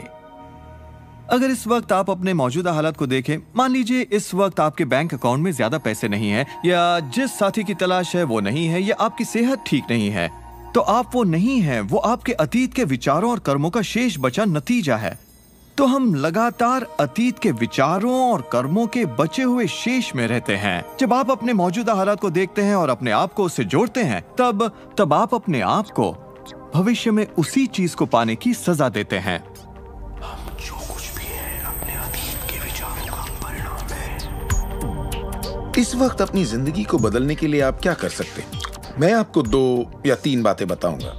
अगर इस वक्त आप अपने मौजूदा हालात को देखें, मान लीजिए इस वक्त आपके बैंक अकाउंट में ज्यादा पैसे नहीं हैं, या जिस साथी की तलाश है वो नहीं है, या आपकी सेहत ठीक नहीं है, तो आप वो नहीं हैं। वो आपके अतीत के विचारों और कर्मों का शेष बचा नतीजा है। तो हम लगातार अतीत के विचारों और कर्मों के बचे हुए शेष में रहते हैं। जब आप अपने मौजूदा हालात को देखते हैं और अपने आप को उससे जोड़ते हैं, तब आप अपने आप को भविष्य में उसी चीज को पाने की सजा देते हैं। इस वक्त अपनी जिंदगी को बदलने के लिए आप क्या कर सकते हैं? मैं आपको 2 या 3 बातें बताऊंगा।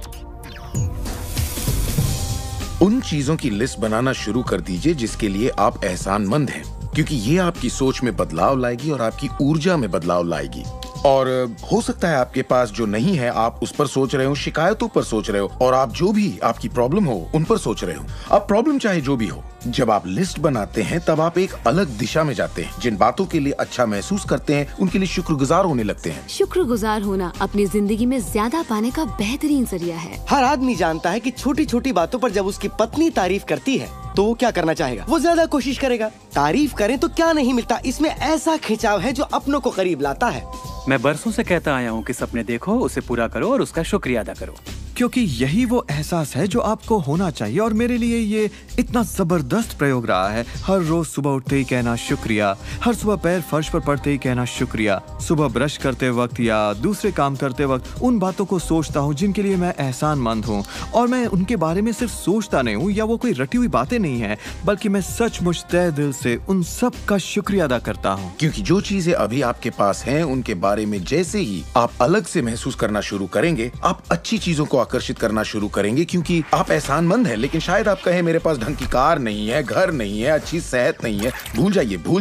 उन चीजों की लिस्ट बनाना शुरू कर दीजिए जिसके लिए आप एहसानमंद हैं, क्योंकि ये आपकी सोच में बदलाव लाएगी और आपकी ऊर्जा में बदलाव लाएगी। और हो सकता है आपके पास जो नहीं है आप उस पर सोच रहे हो, शिकायतों पर सोच रहे हो, और आप जो भी आपकी प्रॉब्लम हो उन पर सोच रहे हो। अब प्रॉब्लम चाहे जो भी हो, जब आप लिस्ट बनाते हैं तब आप एक अलग दिशा में जाते हैं। जिन बातों के लिए अच्छा महसूस करते हैं उनके लिए शुक्रगुजार होने लगते हैं। शुक्रगुजार होना अपनी जिंदगी में ज्यादा पाने का बेहतरीन जरिया है। हर आदमी जानता है कि छोटी छोटी बातों पर जब उसकी पत्नी तारीफ करती है तो वो क्या करना चाहेगा? वो ज्यादा कोशिश करेगा। तारीफ करें तो क्या नहीं मिलता, इसमें ऐसा खिंचाव है जो अपनों को करीब लाता है। मैं बरसों से कहता आया हूँ कि सपने देखो, उसे पूरा करो और उसका शुक्रिया अदा करो, क्योंकि यही वो एहसास है जो आपको होना चाहिए। और मेरे लिए ये इतना जबरदस्त प्रयोग रहा है। हर रोज सुबह उठते ही कहना शुक्रिया, हर सुबह पैर फर्श पर पड़ते ही कहना शुक्रिया, सुबह ब्रश करते वक्त या दूसरे काम करते वक्त उन बातों को सोचता हूँ जिनके लिए मैं एहसानमंद हूँ, और मैं उनके बारे में सिर्फ सोचता नहीं हूँ या वो कोई रटी हुई बातें नहीं है, बल्कि मैं सचमुच तहे दिल से उन सब का शुक्रिया अदा करता हूँ। क्योंकि जो चीजें अभी आपके पास हैं उनके बारे में जैसे ही आप अलग से महसूस करना शुरू करेंगे, आप अच्छी चीजों को आकर्षित करना शुरू करेंगे, क्योंकि आप एहसानमंद हैं। लेकिन शायद आप कहें मेरे पास ढंग की कार नहीं है, घर नहीं है, अच्छी सेहत नहीं है। भूल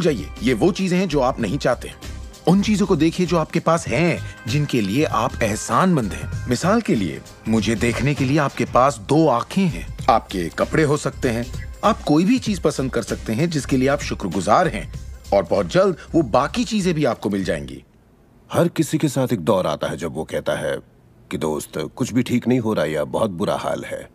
जाइए। ये वो चीजें हैं जो आप नहीं चाहते। उन चीजों को देखिए जो आपके पास हैं, जिनके लिए आप एहसानमंद हैं। मिसाल के लिए, मुझे देखने के लिए आपके पास 2 आंखें हैं। आपके कपड़े हो सकते हैं, आप कोई भी चीज पसंद कर सकते हैं जिसके लिए आप शुक्रगुजार हैं, और बहुत जल्द वो बाकी चीजें भी आपको मिल जाएंगी। हर किसी के साथ एक दौर आता है जब वो कहता है कि दोस्त कुछ भी ठीक नहीं हो रहा या बहुत बुरा हाल है,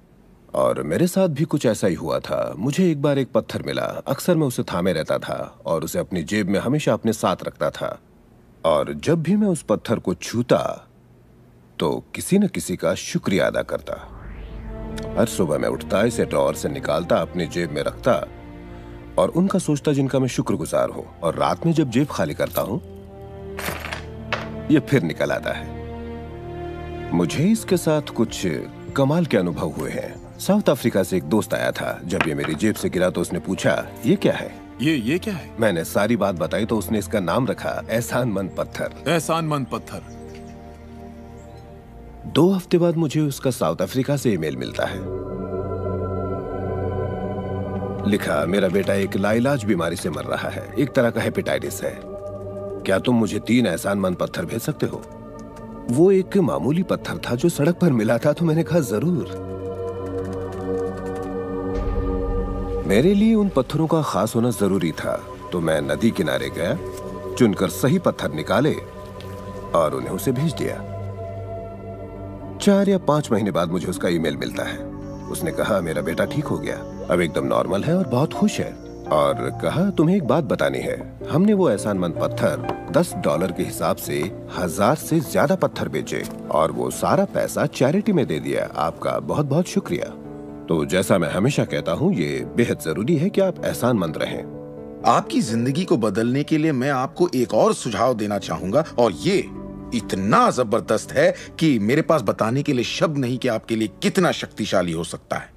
और मेरे साथ भी कुछ ऐसा ही हुआ था। मुझे एक बार एक पत्थर मिला। अक्सर मैं उसे थामे रहता था और उसे अपनी जेब में हमेशा अपने साथ रखता था, और जब भी मैं उस पत्थर को छूता तो किसी न किसी का शुक्रिया अदा करता। हर सुबह मैं उठता, इसे ड्रॉअर से निकालता, अपनी जेब में रखता और उनका सोचता जिनका मैं शुक्रगुजार हूं, और रात में जब जेब खाली करता हूं ये फिर निकल आता है। मुझे इसके साथ कुछ कमाल के अनुभव हुए हैं। साउथ अफ्रीका से एक दोस्त आया था। जब ये मेरी जेब से गिरा तो उसने पूछा, ये क्या है? ये क्या है? मैंने सारी बात बताई तो उसने इसका नाम रखा एहसानमंद पत्थर। एहसानमंद पत्थर। 2 हफ्ते बाद मुझे उसका साउथ अफ्रीका से ईमेल मिलता है। लिखा, मेरा बेटा एक लाइलाज बीमारी से मर रहा है, एक तरह का हेपेटाइटिस है। क्या तुम मुझे 3 एहसानमंद पत्थर भेज सकते हो? वो एक मामूली पत्थर था जो सड़क पर मिला था, तो मैंने कहा जरूर। मेरे लिए उन पत्थरों का खास होना जरूरी था, तो मैं नदी किनारे गया, चुनकर सही पत्थर निकाले और उन्हें उसे भेज दिया। 4 या 5 महीने बाद मुझे उसका ईमेल मिलता है। उसने कहा मेरा बेटा ठीक हो गया, अब एकदम नॉर्मल है और बहुत खुश है, और कहा तुम्हें एक बात बतानी है। हमने वो एहसानमंद पत्थर $10 के हिसाब से 1000 से ज्यादा पत्थर बेचे और वो सारा पैसा चैरिटी में दे दिया। आपका बहुत बहुत शुक्रिया। तो जैसा मैं हमेशा कहता हूँ, ये बेहद जरूरी है कि आप एहसानमंद रहें। आपकी जिंदगी को बदलने के लिए मैं आपको एक और सुझाव देना चाहूंगा, और ये इतना जबरदस्त है कि मेरे पास बताने के लिए शब्द नहीं कि आपके लिए कितना शक्तिशाली हो सकता है।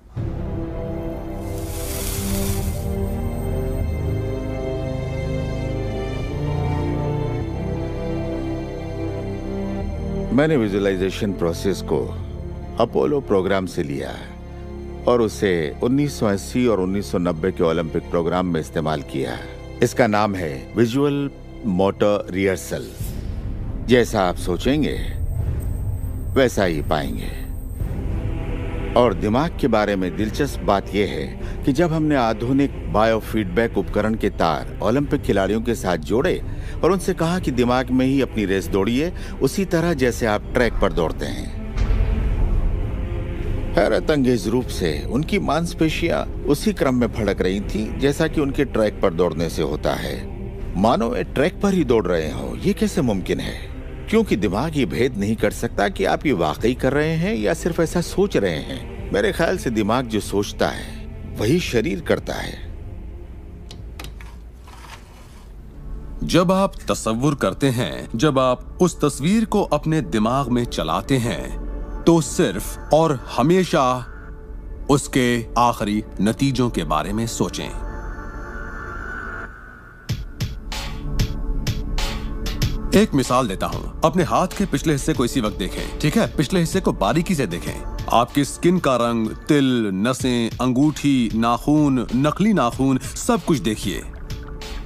मैंने विजुअलाइजेशन प्रोसेस को अपोलो प्रोग्राम से लिया और उसे 1980 और 1990 के ओलंपिक प्रोग्राम में इस्तेमाल किया। इसका नाम है विजुअल मोटर रिहर्सल। जैसा आप सोचेंगे वैसा ही पाएंगे। और दिमाग के बारे में दिलचस्प बात यह है कि जब हमने आधुनिक बायोफीडबैक उपकरण के तार ओलंपिक खिलाड़ियों के साथ जोड़े और उनसे कहा कि दिमाग में ही अपनी रेस दौड़िए, उसी तरह जैसे आप ट्रैक पर दौड़ते हैं। हैरतअंगेज रूप से उनकी मांसपेशियां उसी क्रम में फड़क रही थीं जैसा कि उनके ट्रैक पर दौड़ने से होता है, मानो वे ट्रैक पर ही दौड़ रहे हो। ये कैसे मुमकिन है? क्योंकि दिमाग ये भेद नहीं कर सकता कि आप ये वाकई कर रहे हैं या सिर्फ ऐसा सोच रहे हैं। मेरे ख्याल से दिमाग जो सोचता है वही शरीर करता है। जब आप तसव्वुर करते हैं, जब आप उस तस्वीर को अपने दिमाग में चलाते हैं, तो सिर्फ और हमेशा उसके आखिरी नतीजों के बारे में सोचें। एक मिसाल देता हूं। अपने हाथ के पिछले हिस्से को इसी वक्त देखें, ठीक है? पिछले हिस्से को बारीकी से देखें। आपकी स्किन का रंग, तिल, नसें, अंगूठी, नाखून, नकली नाखून, सब कुछ देखिए।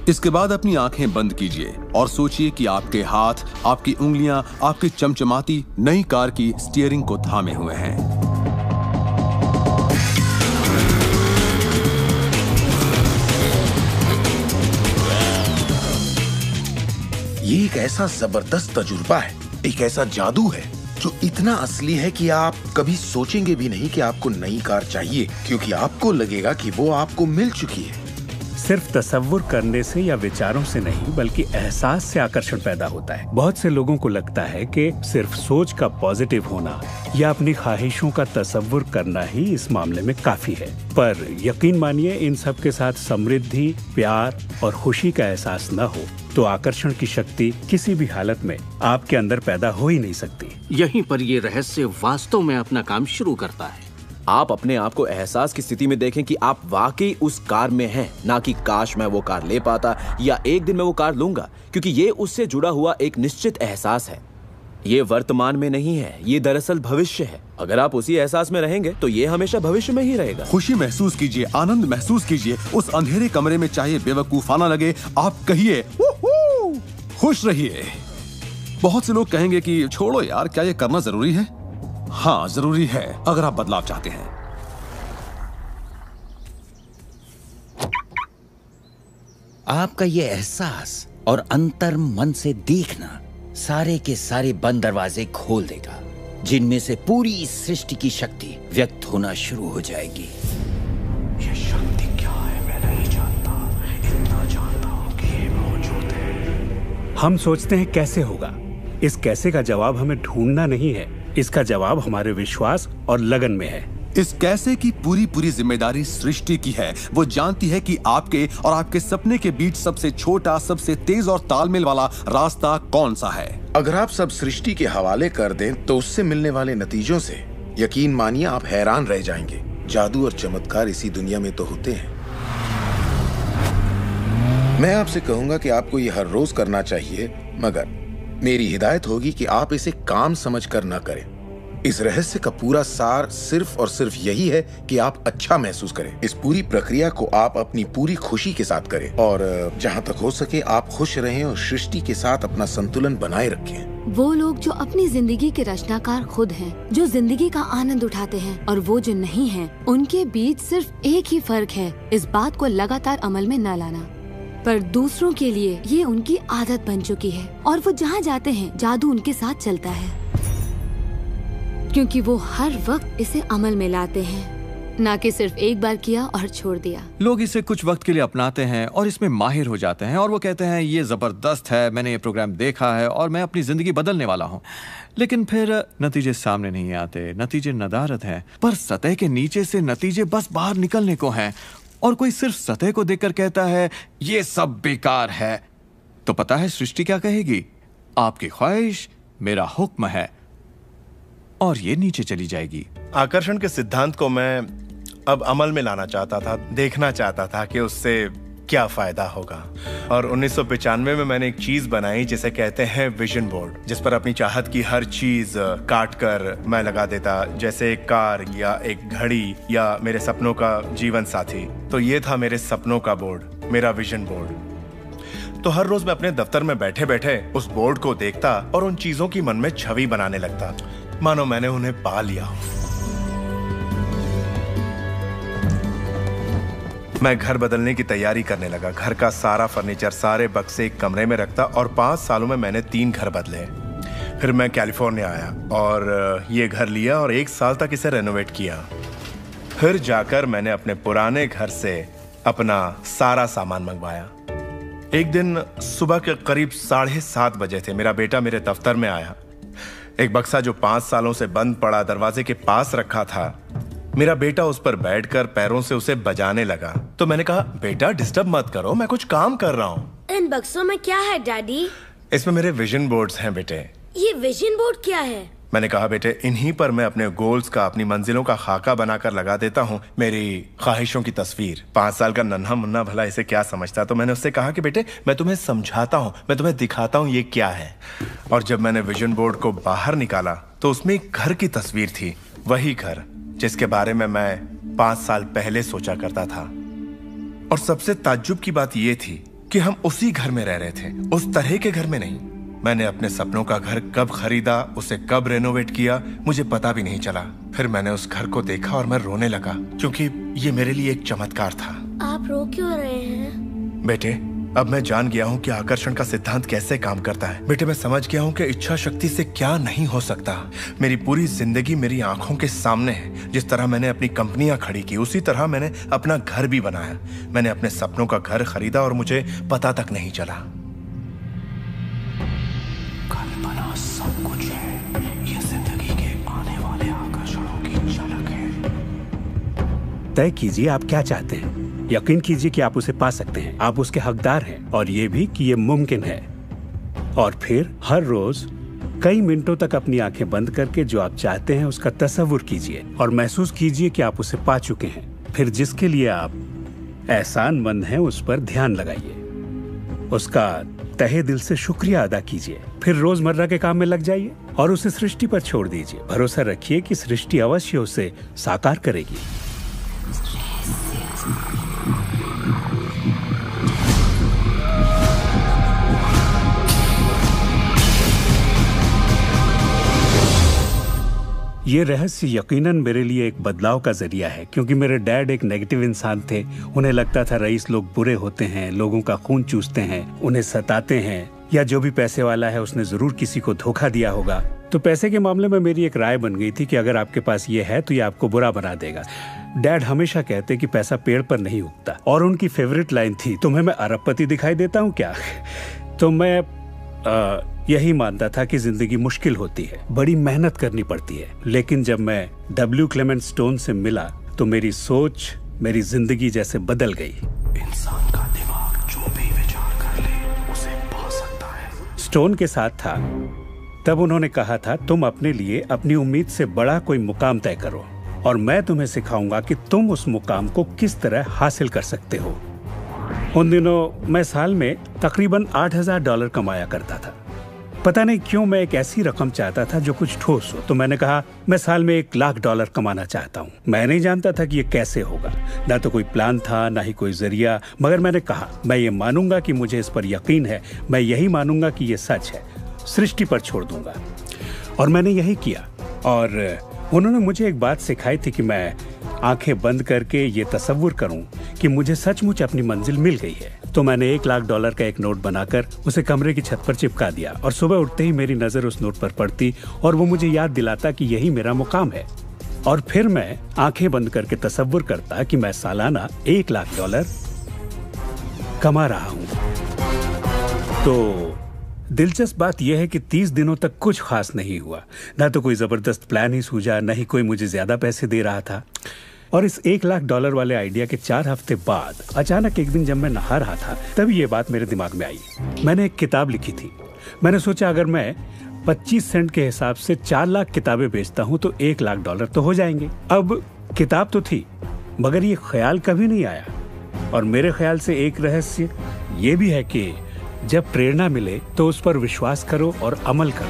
इसके बाद अपनी आंखें बंद कीजिए और सोचिए कि आपके हाथ, आपकी उंगलियां, आपकी चमचमाती नई कार की स्टीयरिंग को थामे हुए हैं। ये एक ऐसा जबरदस्त तजुर्बा है, एक ऐसा जादू है जो इतना असली है कि आप कभी सोचेंगे भी नहीं कि आपको नई कार चाहिए, क्योंकि आपको लगेगा कि वो आपको मिल चुकी है। सिर्फ तसव्वुर करने से या विचारों से नहीं, बल्कि एहसास से आकर्षण पैदा होता है। बहुत से लोगों को लगता है कि सिर्फ सोच का पॉजिटिव होना या अपनी ख्वाहिशों का तसव्वुर करना ही इस मामले में काफी है। पर यकीन मानिए, इन सब के साथ समृद्धि, प्यार और खुशी का एहसास न हो तो आकर्षण की शक्ति किसी भी हालत में आपके अंदर पैदा हो ही नहीं सकती। यहीं पर ये रहस्य वास्तव में अपना काम शुरू करता है। आप अपने आप को एहसास की स्थिति में देखें कि आप वाकई उस कार में हैं, ना कि काश मैं वो कार ले पाता या एक दिन मैं वो कार लूंगा, क्योंकि ये उससे जुड़ा हुआ एक निश्चित एहसास है। ये वर्तमान में नहीं है, ये दरअसल भविष्य है। अगर आप उसी एहसास में रहेंगे तो ये हमेशा भविष्य में ही रहेगा। खुशी महसूस कीजिए, आनंद महसूस कीजिए। उस अंधेरे कमरे में चाहे बेवकूफाना लगे, आप कहिए खुश रहिए। बहुत से लोग कहेंगे कि छोड़ो यार, क्या ये करना जरूरी है? हाँ, जरूरी है अगर आप बदलाव चाहते हैं। आपका ये एहसास और अंतर मन से देखना सारे के सारे बंद दरवाजे खोल देगा, जिनमें से पूरी सृष्टि की शक्ति व्यक्त होना शुरू हो जाएगी। ये शक्ति क्या है मैं नहीं जानता, इतना जानता हूं कि ये मौजूद है। हम सोचते हैं कैसे होगा। इस कैसे का जवाब हमें ढूंढना नहीं है, इसका जवाब हमारे विश्वास और लगन में है। इस कैसे की पूरी जिम्मेदारी सृष्टि की है। वो जानती है कि आपके और आपके सपने के बीच सबसे छोटा, सबसे तेज और तालमेल वाला रास्ता कौन सा है। अगर आप सब सृष्टि के हवाले कर दें तो उससे मिलने वाले नतीजों से यकीन मानिए आप हैरान रह जाएंगे। जादू और चमत्कार इसी दुनिया में तो होते हैं। मैं आपसे कहूंगा कि आपको ये हर रोज करना चाहिए, मगर मेरी हिदायत होगी कि आप इसे काम समझकर न करें। इस रहस्य का पूरा सार सिर्फ और सिर्फ यही है कि आप अच्छा महसूस करें। इस पूरी प्रक्रिया को आप अपनी पूरी खुशी के साथ करें और जहां तक हो सके आप खुश रहें और सृष्टि के साथ अपना संतुलन बनाए रखें। वो लोग जो अपनी जिंदगी के रचनाकार खुद हैं, जो जिंदगी का आनंद उठाते हैं, और वो जो नहीं हैं, उनके बीच सिर्फ एक ही फर्क है, इस बात को लगातार अमल में न लाना। पर दूसरों के लिए ये उनकी आदत बन चुकी है और वो जहाँ जाते हैं जादू उनके साथ चलता है, क्योंकि वो हर वक्त इसे अमल में लाते हैं, ना कि सिर्फ एक बार किया और छोड़ दिया। लोग इसे कुछ वक्त के लिए अपनाते हैं और इसमें माहिर हो जाते हैं और वो कहते हैं ये जबरदस्त है, मैंने ये प्रोग्राम देखा है और मैं अपनी जिंदगी बदलने वाला हूँ। लेकिन फिर नतीजे सामने नहीं आते, नतीजे नदारत है। पर सतह के नीचे से नतीजे बस बाहर निकलने को हैं और कोई सिर्फ सतह को देखकर कहता है ये सब बेकार है। तो पता है सृष्टि क्या कहेगी? आपकी ख्वाहिश मेरा हुक्म है, और ये नीचे चली जाएगी। आकर्षण के सिद्धांत को मैं अब अमल में लाना चाहता था, देखना चाहता था कि उससे क्या फायदा होगा। और 1995 में मैंने एक चीज बनाई जिसे कहते हैं विजन बोर्ड, जिस पर अपनी चाहत की हर चीज काट कर मैं लगा देता, जैसे एक कार या एक घड़ी या मेरे सपनों का जीवन साथी। तो ये था मेरे सपनों का बोर्ड, मेरा विजन बोर्ड। तो हर रोज मैं अपने दफ्तर में बैठे बैठे उस बोर्ड को देखता और उन चीजों की मन में छवि बनाने लगता, मानो मैंने उन्हें पा लिया हो। मैं घर बदलने की तैयारी करने लगा। घर का सारा फर्नीचर, सारे बक्से एक कमरे में रखता और 5 सालों में मैंने 3 घर बदले। फिर मैं कैलिफोर्निया आया और ये घर लिया और 1 साल तक इसे रेनोवेट किया। फिर जाकर मैंने अपने पुराने घर से अपना सारा सामान मंगवाया। एक दिन सुबह के करीब 7:30 बजे थे। मेरा बेटा मेरे दफ्तर में आया। एक बक्सा जो 5 सालों से बंद पड़ा दरवाजे के पास रखा था, मेरा बेटा उस पर बैठकर पैरों से उसे बजाने लगा। तो मैंने कहा, बेटा डिस्टर्ब मत करो, मैं कुछ काम कर रहा हूँ। इन बक्सों में क्या है डैडी? इसमें मेरे विजन बोर्ड्स हैं बेटे। ये विजन बोर्ड क्या है? मैंने कहा, बेटे इन्हीं पर मैं अपने गोल्स का, अपनी मंजिलों का खाका बनाकर लगा देता हूँ, मेरी ख्वाहिशों की तस्वीर। 5 साल का नन्हा मुन्ना भला इसे क्या समझता। तो मैंने उससे कहा कि बेटे मैं तुम्हें समझाता हूँ, मैं तुम्हें दिखाता हूँ ये क्या है। और जब मैंने विजन बोर्ड को बाहर निकाला तो उसमें एक घर की तस्वीर थी, वही घर जिसके बारे में मैं 5 साल पहले सोचा करता था। और सबसे ताज्जुब की बात यह थी कि हम उसी घर में रह रहे थे, उस तरह के घर में नहीं। मैंने अपने सपनों का घर कब खरीदा, उसे कब रेनोवेट किया, मुझे पता भी नहीं चला। फिर मैंने उस घर को देखा और मैं रोने लगा, क्योंकि ये मेरे लिए एक चमत्कार था। आप रो क्यों रहे हैं? बेटे अब मैं जान गया हूँ कि आकर्षण का सिद्धांत कैसे काम करता है। बेटे मैं समझ गया हूँ कि इच्छा शक्ति से क्या नहीं हो सकता। मेरी पूरी जिंदगी मेरी आंखों के सामने है। जिस तरह मैंने अपनी कंपनियां खड़ी की, उसी तरह मैंने अपना घर भी बनाया। मैंने अपने सपनों का घर खरीदा और मुझे पता तक नहीं चला। कल्पना सब कुछ है, ये जिंदगी के आने वाले आकर्षणों की झलक है। तय कीजिए आप क्या चाहते हैं। यकीन कीजिए कि आप उसे पा सकते हैं, आप उसके हकदार हैं, और ये भी कि ये मुमकिन है। और फिर हर रोज कई मिनटों तक अपनी आंखें बंद करके जो आप चाहते हैं उसका तसव्वुर कीजिए और महसूस कीजिए कि आप उसे पा चुके हैं। फिर जिसके लिए आप एहसानमंद हैं उस पर ध्यान लगाइए, उसका तहे दिल से शुक्रिया अदा कीजिए। फिर रोजमर्रा के काम में लग जाइए और उसे सृष्टि पर छोड़ दीजिए। भरोसा रखिए कि सृष्टि अवश्य उसे साकार करेगी। ये रहस्य यकीनन मेरे लिए एक बदलाव का जरिया है, क्योंकि मेरे डैड एक नेगेटिव इंसान थे। उन्हें लगता था रईस लोग बुरे होते हैं, लोगों का खून चूसते हैं, उन्हें सताते हैं, या जो भी पैसे वाला है उसने जरूर किसी को धोखा दिया होगा। तो पैसे के मामले में मेरी एक राय बन गई थी कि अगर आपके पास ये है तो ये आपको बुरा बना देगा। डैड हमेशा कहते कि पैसा पेड़ पर नहीं उगता, और उनकी फेवरेट लाइन थी, तुम्हें मैं अरबपति दिखाई देता हूँ क्या? तो मैं यही मानता था कि जिंदगी मुश्किल होती है, बड़ी मेहनत करनी पड़ती है। लेकिन जब मैं W. क्लेमेंट स्टोन से मिला तो मेरी सोच, मेरी जिंदगी जैसे बदल गई। इंसान का दिमाग जो भी विचार कर ले उसे पा सकता है। स्टोन के साथ था तब उन्होंने कहा था, तुम अपने लिए अपनी उम्मीद से बड़ा कोई मुकाम तय करो और मैं तुम्हें सिखाऊंगा कि तुम उस मुकाम को किस तरह हासिल कर सकते हो। उन दिनों मैं साल में तकरीबन $8,000 कमाया करता था। पता नहीं क्यों मैं एक ऐसी रकम चाहता था जो कुछ ठोस हो। तो मैंने कहा मैं साल में $1,00,000 कमाना चाहता हूँ। मैं नहीं जानता था कि ये कैसे होगा, ना तो कोई प्लान था ना ही कोई जरिया, मगर मैंने कहा मैं ये मानूंगा कि मुझे इस पर यकीन है, मैं यही मानूंगा कि ये सच है, सृष्टि पर छोड़ दूंगा। और मैंने यही किया। और उन्होंने मुझे एक बात सिखाई थी कि मैं आंखें बंद करके ये तसव्वुर करूं कि मुझे सचमुच अपनी मंजिल मिल गई है। तो मैंने $1,00,000 का एक नोट बनाकर उसे कमरे की छत पर चिपका दिया और सुबह उठते ही मेरी नजर उस नोट पर पड़ती और वो मुझे याद दिलाता कि यही मेरा मुकाम है। और फिर मैं आंखें बंद करके तसव्वुर करता कि मैं सालाना $1,00,000 कमा रहा हूं। तो दिलचस्प बात यह है कि 30 दिनों तक कुछ खास नहीं हुआ। ना तो कोई जबरदस्त प्लान ही सूझा, न ही कोई मुझे ज्यादा पैसे दे रहा था। और इस $1,00,000 वाले आइडिया के 4 हफ्ते बाद अचानक एक दिन जब मैं नहा रहा था तब ये बात मेरे दिमाग में आई। मैंने एक किताब लिखी थी। मैंने सोचा अगर मैं 25 सेंट के हिसाब से 4 लाख किताबें बेचता हूं तो $1,00,000 तो हो जाएंगे। अब किताब तो थी, मगर ये ख्याल कभी नहीं आया। और मेरे ख्याल से एक रहस्य ये भी है कि जब प्रेरणा मिले तो उस पर विश्वास करो और अमल करो।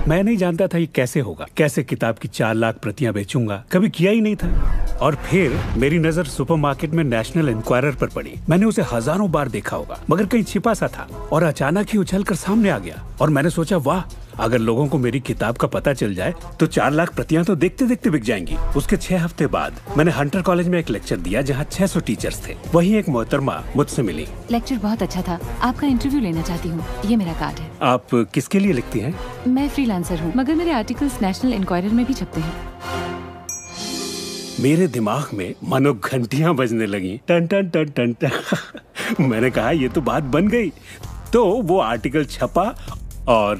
मैं नहीं जानता था ये कैसे होगा, कैसे किताब की 4 लाख प्रतियां बेचूंगा, कभी किया ही नहीं था। और फिर मेरी नजर सुपरमार्केट में नेशनल इंक्वायरर पर पड़ी। मैंने उसे हजारों बार देखा होगा, मगर कहीं छिपा सा था और अचानक ही उछल कर सामने आ गया। और मैंने सोचा, वाह, अगर लोगों को मेरी किताब का पता चल जाए तो 4 लाख प्रतियां तो देखते देखते बिक जाएंगी। उसके 6 हफ्ते बाद मैंने हंटर कॉलेज में एक लेक्चर दिया जहाँ 600 टीचर्स थे। वहीं एक मोहतरमा मुझसे मिली। लेक्चर बहुत अच्छा था, आपका इंटरव्यू लेना चाहती हूँ, ये मेरा कार्ड है। आप किसके लिए लिखती हैं? मैं फ्रीलांसर हूँ, मगर मेरे आर्टिकल्स नेशनल इंक्वायरर में भी छपते हैं। मेरे दिमाग में मानो घंटियां बजने लगी, टन टन टन टन टन। मैंने कहा ये तो बात बन गई। तो वो आर्टिकल छपा और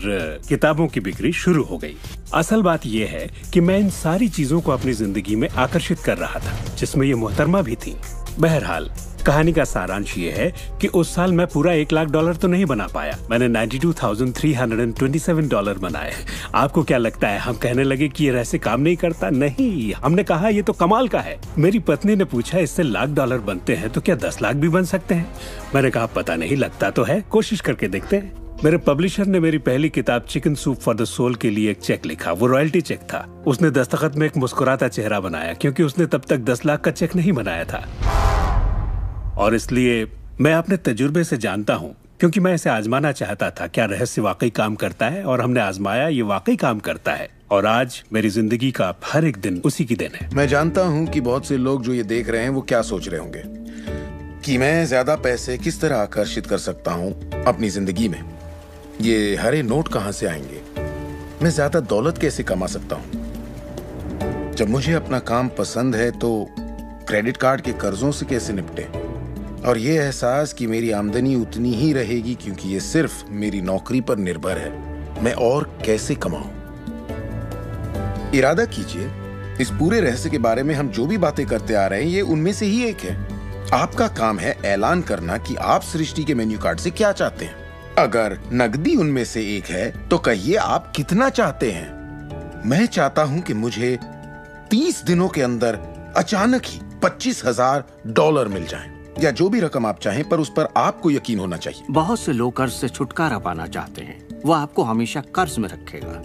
किताबों की बिक्री शुरू हो गई। असल बात यह है कि मैं इन सारी चीजों को अपनी जिंदगी में आकर्षित कर रहा था, जिसमें ये मोहतरमा भी थी। बहरहाल कहानी का सारांश ये है कि उस साल मैं पूरा $1 लाख तो नहीं बना पाया। मैंने $92,327 बनाए। आपको क्या लगता है हम कहने लगे कि ये रहस्य काम नहीं करता? नहीं, हमने कहा ये तो कमाल का है। मेरी पत्नी ने पूछा, इससे $1,00,000 बनते हैं तो क्या 10 लाख भी बन सकते हैं? मैंने कहा पता नहीं, लगता तो है, कोशिश करके देखते हैं। मेरे पब्लिशर ने मेरी पहली किताब chicken soup for the soul के लिए एक चेक लिखा। वो रॉयल्टी चेक था। उसने दस्तखत में एक मुस्कुराता चेहरा बनाया, क्योंकि उसने तब तक 10 लाख का चेक नहीं बनाया था। और इसलिए मैं अपने तजुर्बे से जानता हूँ, क्योंकि मैं इसे आजमाना चाहता था, क्या रहस्य वाकई काम करता है। और हमने आजमाया, ये वाकई काम करता है। और आज मेरी जिंदगी का हर एक दिन उसी की दिन है। मैं जानता हूँ कि बहुत से लोग जो ये देख रहे हैं वो क्या सोच रहे होंगे कि मैं ज्यादा पैसे किस तरह आकर्षित कर सकता हूँ अपनी जिंदगी में। ये हरे नोट कहाँ से आएंगे? मैं ज्यादा दौलत कैसे कमा सकता हूँ? जब मुझे अपना काम पसंद है तो क्रेडिट कार्ड के कर्जों से कैसे निपटे? और ये एहसास कि मेरी आमदनी उतनी ही रहेगी क्योंकि ये सिर्फ मेरी नौकरी पर निर्भर है, मैं और कैसे कमाऊं? इरादा कीजिए, इस पूरे रहस्य के बारे में हम जो भी बातें करते आ रहे हैं ये उनमें से ही एक है। आपका काम है ऐलान करना कि आप सृष्टि के मेन्यू कार्ड से क्या चाहते हैं। अगर नकदी उनमें से एक है तो कहिए आप कितना चाहते हैं। मैं चाहता हूं कि मुझे 30 दिनों के अंदर अचानक ही $25,000 मिल जाएं, या जो भी रकम आप चाहें, पर उस पर आपको यकीन होना चाहिए। बहुत से लोग कर्ज से छुटकारा पाना चाहते हैं, वो आपको हमेशा कर्ज में रखेगा।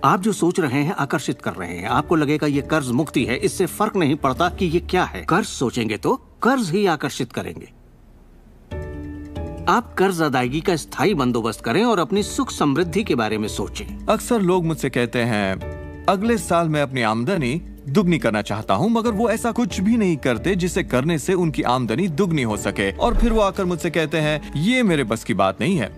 आप जो सोच रहे हैं आकर्षित कर रहे हैं। आपको लगेगा ये कर्ज मुक्ति है, इससे फर्क नहीं पड़ता कि ये क्या है। कर्ज सोचेंगे तो कर्ज ही आकर्षित करेंगे। आप कर्ज अदायगी का स्थायी बंदोबस्त करें और अपनी सुख समृद्धि के बारे में सोचें। अक्सर लोग मुझसे कहते हैं, अगले साल मैं अपनी आमदनी दुगनी करना चाहता हूं, मगर वो ऐसा कुछ भी नहीं करते जिसे करने से उनकी आमदनी दुगनी हो सके। और फिर वो आकर मुझसे कहते हैं, ये मेरे बस की बात नहीं है।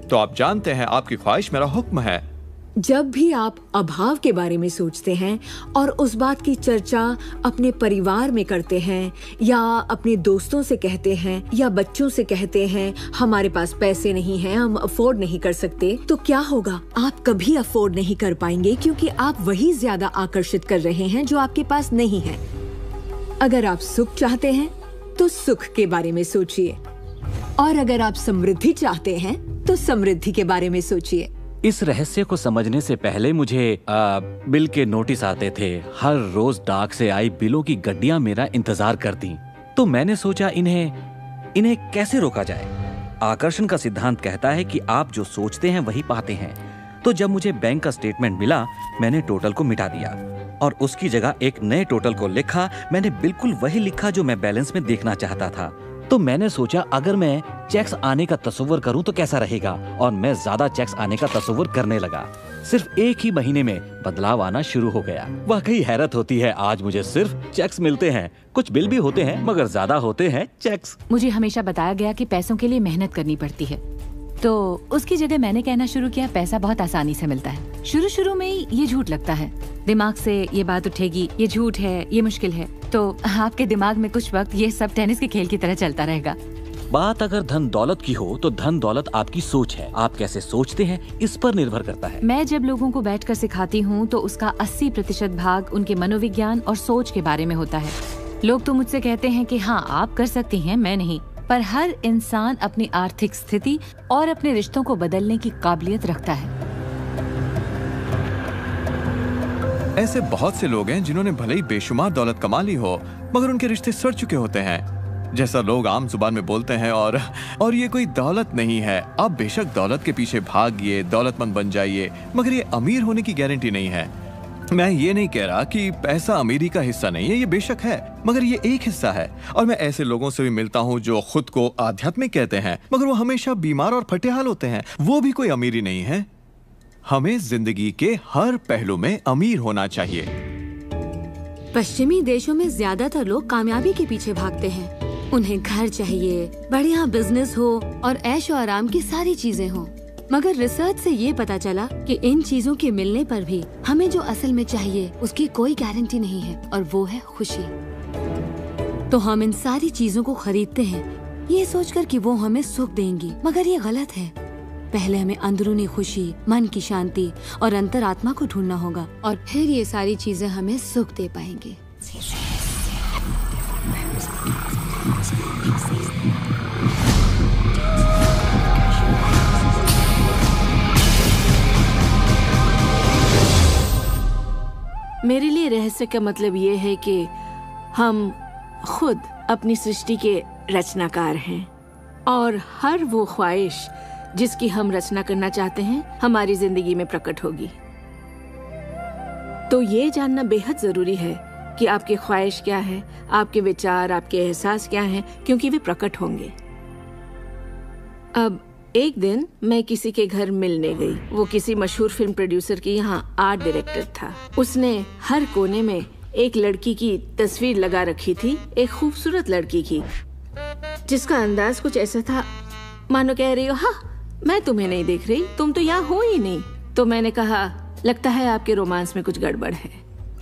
तो आप जानते हैं, आपकी ख्वाहिश मेरा हुक्म है। जब भी आप अभाव के बारे में सोचते हैं और उस बात की चर्चा अपने परिवार में करते हैं, या अपने दोस्तों से कहते हैं, या बच्चों से कहते हैं हमारे पास पैसे नहीं हैं, हम अफोर्ड नहीं कर सकते, तो क्या होगा? आप कभी अफोर्ड नहीं कर पाएंगे, क्योंकि आप वही ज्यादा आकर्षित कर रहे हैं जो आपके पास नहीं है। अगर आप सुख चाहते हैं तो सुख के बारे में सोचिए, और अगर आप समृद्धि चाहते हैं तो समृद्धि के बारे में सोचिए। इस रहस्य को समझने से पहले मुझे बिल के नोटिस आते थे। हर रोज डाक से आई बिलों की गड्डियां मेरा इंतजार करती। तो मैंने सोचा इन्हें कैसे रोका जाए। आकर्षण का सिद्धांत कहता है कि आप जो सोचते हैं वही पाते हैं। तो जब मुझे बैंक का स्टेटमेंट मिला, मैंने टोटल को मिटा दिया और उसकी जगह एक नए टोटल को लिखा। मैंने बिल्कुल वही लिखा जो मैं बैलेंस में देखना चाहता था। तो मैंने सोचा, अगर मैं चेक्स आने का तस्वीर करूं तो कैसा रहेगा, और मैं ज्यादा चेक्स आने का तस्वीर करने लगा। सिर्फ एक ही महीने में बदलाव आना शुरू हो गया। वाकई हैरत होती है, आज मुझे सिर्फ चेक्स मिलते हैं। कुछ बिल भी होते हैं, मगर ज्यादा होते हैं चेक्स। मुझे हमेशा बताया गया कि पैसों के लिए मेहनत करनी पड़ती है, तो उसकी जगह मैंने कहना शुरू किया, पैसा बहुत आसानी से मिलता है। शुरू में ये झूठ लगता है, दिमाग से ये बात उठेगी, ये झूठ है, ये मुश्किल है। तो आपके दिमाग में कुछ वक्त ये सब टेनिस के खेल की तरह चलता रहेगा। बात अगर धन दौलत की हो तो धन दौलत आपकी सोच है। आप कैसे सोचते हैं इस पर निर्भर करता है। मैं जब लोगों को बैठकर सिखाती हूँ तो उसका 80% भाग उनके मनोविज्ञान और सोच के बारे में होता है। लोग तो मुझसे कहते हैं कि हाँ आप कर सकती हैं, मैं नहीं। पर हर इंसान अपनी आर्थिक स्थिति और अपने रिश्तों को बदलने की काबिलियत रखता है। ऐसे बहुत से लोग हैं जिन्होंने भले ही बेशुमार दौलत कमा ली हो, मगर उनके रिश्ते सड़ चुके होते हैं। जैसा लोग आम जुबान में बोलते हैं, और ये कोई दौलत नहीं है। आप बेशक दौलत के पीछे भागिए, दौलतमंद बन जाइए, मगर ये अमीर होने की गारंटी नहीं है। मैं ये नहीं कह रहा कि पैसा अमीरी का हिस्सा नहीं है, ये बेशक है, मगर ये एक हिस्सा है। और मैं ऐसे लोगों से भी मिलता हूँ जो खुद को आध्यात्मिक कहते हैं, मगर वो हमेशा बीमार और फटेहाल होते हैं। वो भी कोई अमीरी नहीं है। हमें जिंदगी के हर पहलू में अमीर होना चाहिए। पश्चिमी देशों में ज्यादातर लोग कामयाबी के पीछे भागते हैं। उन्हें घर चाहिए, बढ़िया बिजनेस हो और ऐशो आराम की सारी चीजें हो। मगर रिसर्च से ये पता चला कि इन चीजों के मिलने पर भी हमें जो असल में चाहिए उसकी कोई गारंटी नहीं है, और वो है खुशी। तो हम इन सारी चीजों को खरीदते हैं ये सोचकर कि वो हमें सुख देंगी, मगर ये गलत है। पहले हमें अंदरूनी खुशी, मन की शांति और अंतरात्मा को ढूंढना होगा, और फिर ये सारी चीजें हमें सुख दे पाएंगी। मेरे लिए रहस्य का मतलब ये है कि हम खुद अपनी सृष्टि के रचनाकार हैं, और हर वो ख्वाहिश जिसकी हम रचना करना चाहते हैं हमारी जिंदगी में प्रकट होगी। तो ये जानना बेहद जरूरी है कि आपकी ख्वाहिश क्या है, आपके विचार, आपके एहसास क्या हैं, क्योंकि वे प्रकट होंगे। अब एक दिन मैं किसी के घर मिलने गई। वो किसी मशहूर फिल्म प्रोड्यूसर की यहाँ आर्ट डायरेक्टर था। उसने हर कोने में एक लड़की की तस्वीर लगा रखी थी, एक खूबसूरत लड़की की, जिसका अंदाज कुछ ऐसा था मानो कह रही हो, हाँ मैं तुम्हें नहीं देख रही, तुम तो यहाँ हो ही नहीं। तो मैंने कहा, लगता है आपके रोमांस में कुछ गड़बड़ है।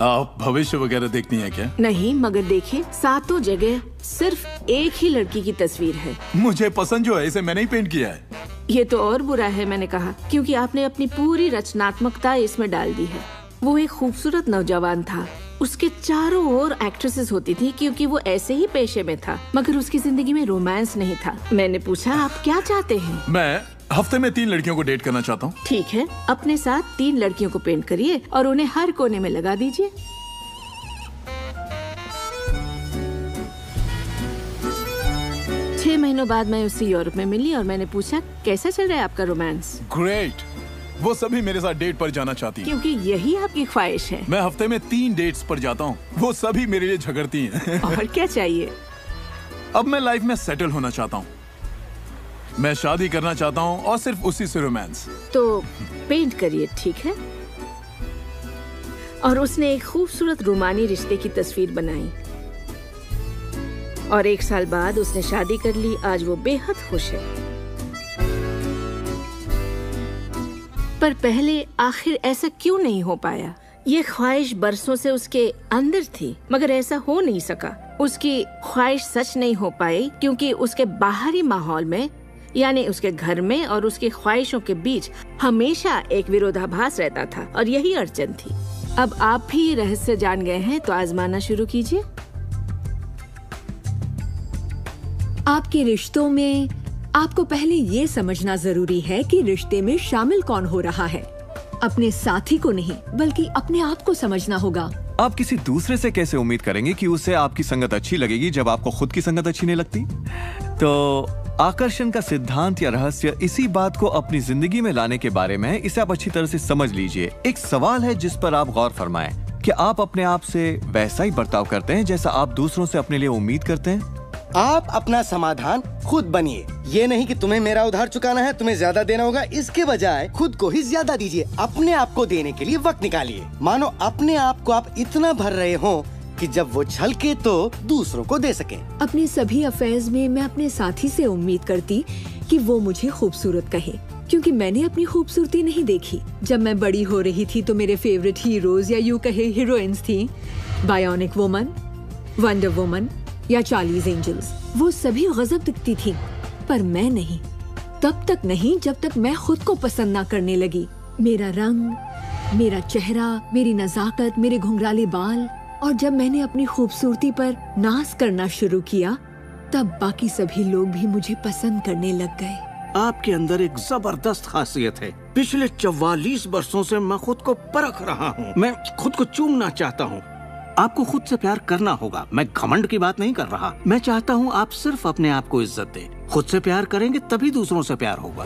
आप भविष्य वगैरह देखती हैं क्या? नहीं, मगर देखिए सातों जगह सिर्फ एक ही लड़की की तस्वीर है। मुझे पसंद जो है इसे मैंने ही पेंट किया है। ये तो और बुरा है, मैंने कहा, क्योंकि आपने अपनी पूरी रचनात्मकता इसमें डाल दी है। वो एक खूबसूरत नौजवान था, उसके चारों ओर एक्ट्रेसेस होती थी क्योंकि वो ऐसे ही पेशे में था, मगर उसकी जिंदगी में रोमांस नहीं था। मैंने पूछा, आप क्या चाहते हैं? मैं हफ्ते में 3 लड़कियों को डेट करना चाहता हूँ। ठीक है, अपने साथ 3 लड़कियों को पेंट करिए और उन्हें हर कोने में लगा दीजिए। छह महीनों बाद मैं उससे यूरोप में मिली और मैंने पूछा, कैसा चल रहा है आपका रोमांस? ग्रेट। वो सभी मेरे साथ डेट पर जाना चाहती हैं। क्योंकि यही आपकी ख्वाहिश है। मैं हफ्ते में 3 डेट्स पर जाता हूँ, वो सभी मेरे लिए झगड़ती हैं। और क्या चाहिए? अब मैं लाइफ में सेटल होना चाहता हूँ, मैं शादी करना चाहता हूँ और सिर्फ उसी से रोमांस। तो पेंट करिए, ठीक है? और उसने एक खूबसूरत रोमानी रिश्ते की तस्वीर बनाई और 1 साल बाद उसने शादी कर ली। आज वो बेहद खुश है। पर पहले आखिर ऐसा क्यों नहीं हो पाया? ये ख्वाहिश बरसों से उसके अंदर थी, मगर ऐसा हो नहीं सका। उसकी ख्वाहिश सच नहीं हो पाई क्योंकि उसके बाहरी माहौल में, यानी उसके घर में और उसकी ख्वाहिशों के बीच हमेशा एक विरोधाभास रहता था, और यही अड़चन थी। अब आप भी ये रहस्य जान गए हैं तो आजमाना शुरू कीजिए। आपके रिश्तों में आपको पहले ये समझना जरूरी है कि रिश्ते में शामिल कौन हो रहा है। अपने साथी को नहीं, बल्कि अपने आप को समझना होगा। आप किसी दूसरे से कैसे उम्मीद करेंगे कि उसे आपकी संगत अच्छी लगेगी जब आपको खुद की संगत अच्छी नहीं लगती? तो आकर्षण का सिद्धांत या रहस्य इसी बात को अपनी जिंदगी में लाने के बारे में है। इसे आप अच्छी तरह से समझ लीजिए। एक सवाल है जिस पर आप गौर फरमाएं कि आप अपने आप से वैसा ही बर्ताव करते हैं जैसा आप दूसरों से अपने लिए उम्मीद करते हैं। आप अपना समाधान खुद बनिए। ये नहीं कि तुम्हें मेरा उधार चुकाना है, तुम्हें ज्यादा देना होगा, इसके बजाय खुद को ही ज्यादा दीजिए। अपने आप को देने के लिए वक्त निकालिए। मानो अपने आप को आप इतना भर रहे हो कि जब वो छलके तो दूसरों को दे सके। अपने सभी अफेयर्स में मैं अपने साथी से उम्मीद करती कि वो मुझे खूबसूरत कहे, क्योंकि मैंने अपनी खूबसूरती नहीं देखी। जब मैं बड़ी हो रही थी तो मेरे फेवरेट हीरोज या यूं कहे हीरोइंस थी, बायोनिक वुमन, वंडर वुमन या चार्लीज एंजल्स। वो सभी गजब दिखती थी, पर मैं नहीं। तब तक नहीं जब तक मैं खुद को पसंद ना करने लगी। मेरा रंग, मेरा चेहरा, मेरी नजाकत, मेरे घुंघराले बाल। और जब मैंने अपनी खूबसूरती पर नाज करना शुरू किया, तब बाकी सभी लोग भी मुझे पसंद करने लग गए। आपके अंदर एक जबरदस्त खासियत है। पिछले 44 वर्षों से मैं खुद को परख रहा हूँ। मैं खुद को चूमना चाहता हूँ। आपको खुद से प्यार करना होगा। मैं घमंड की बात नहीं कर रहा। मैं चाहता हूँ आप सिर्फ अपने आप को इज्जत दें। खुद से प्यार करेंगे तभी दूसरों से प्यार होगा।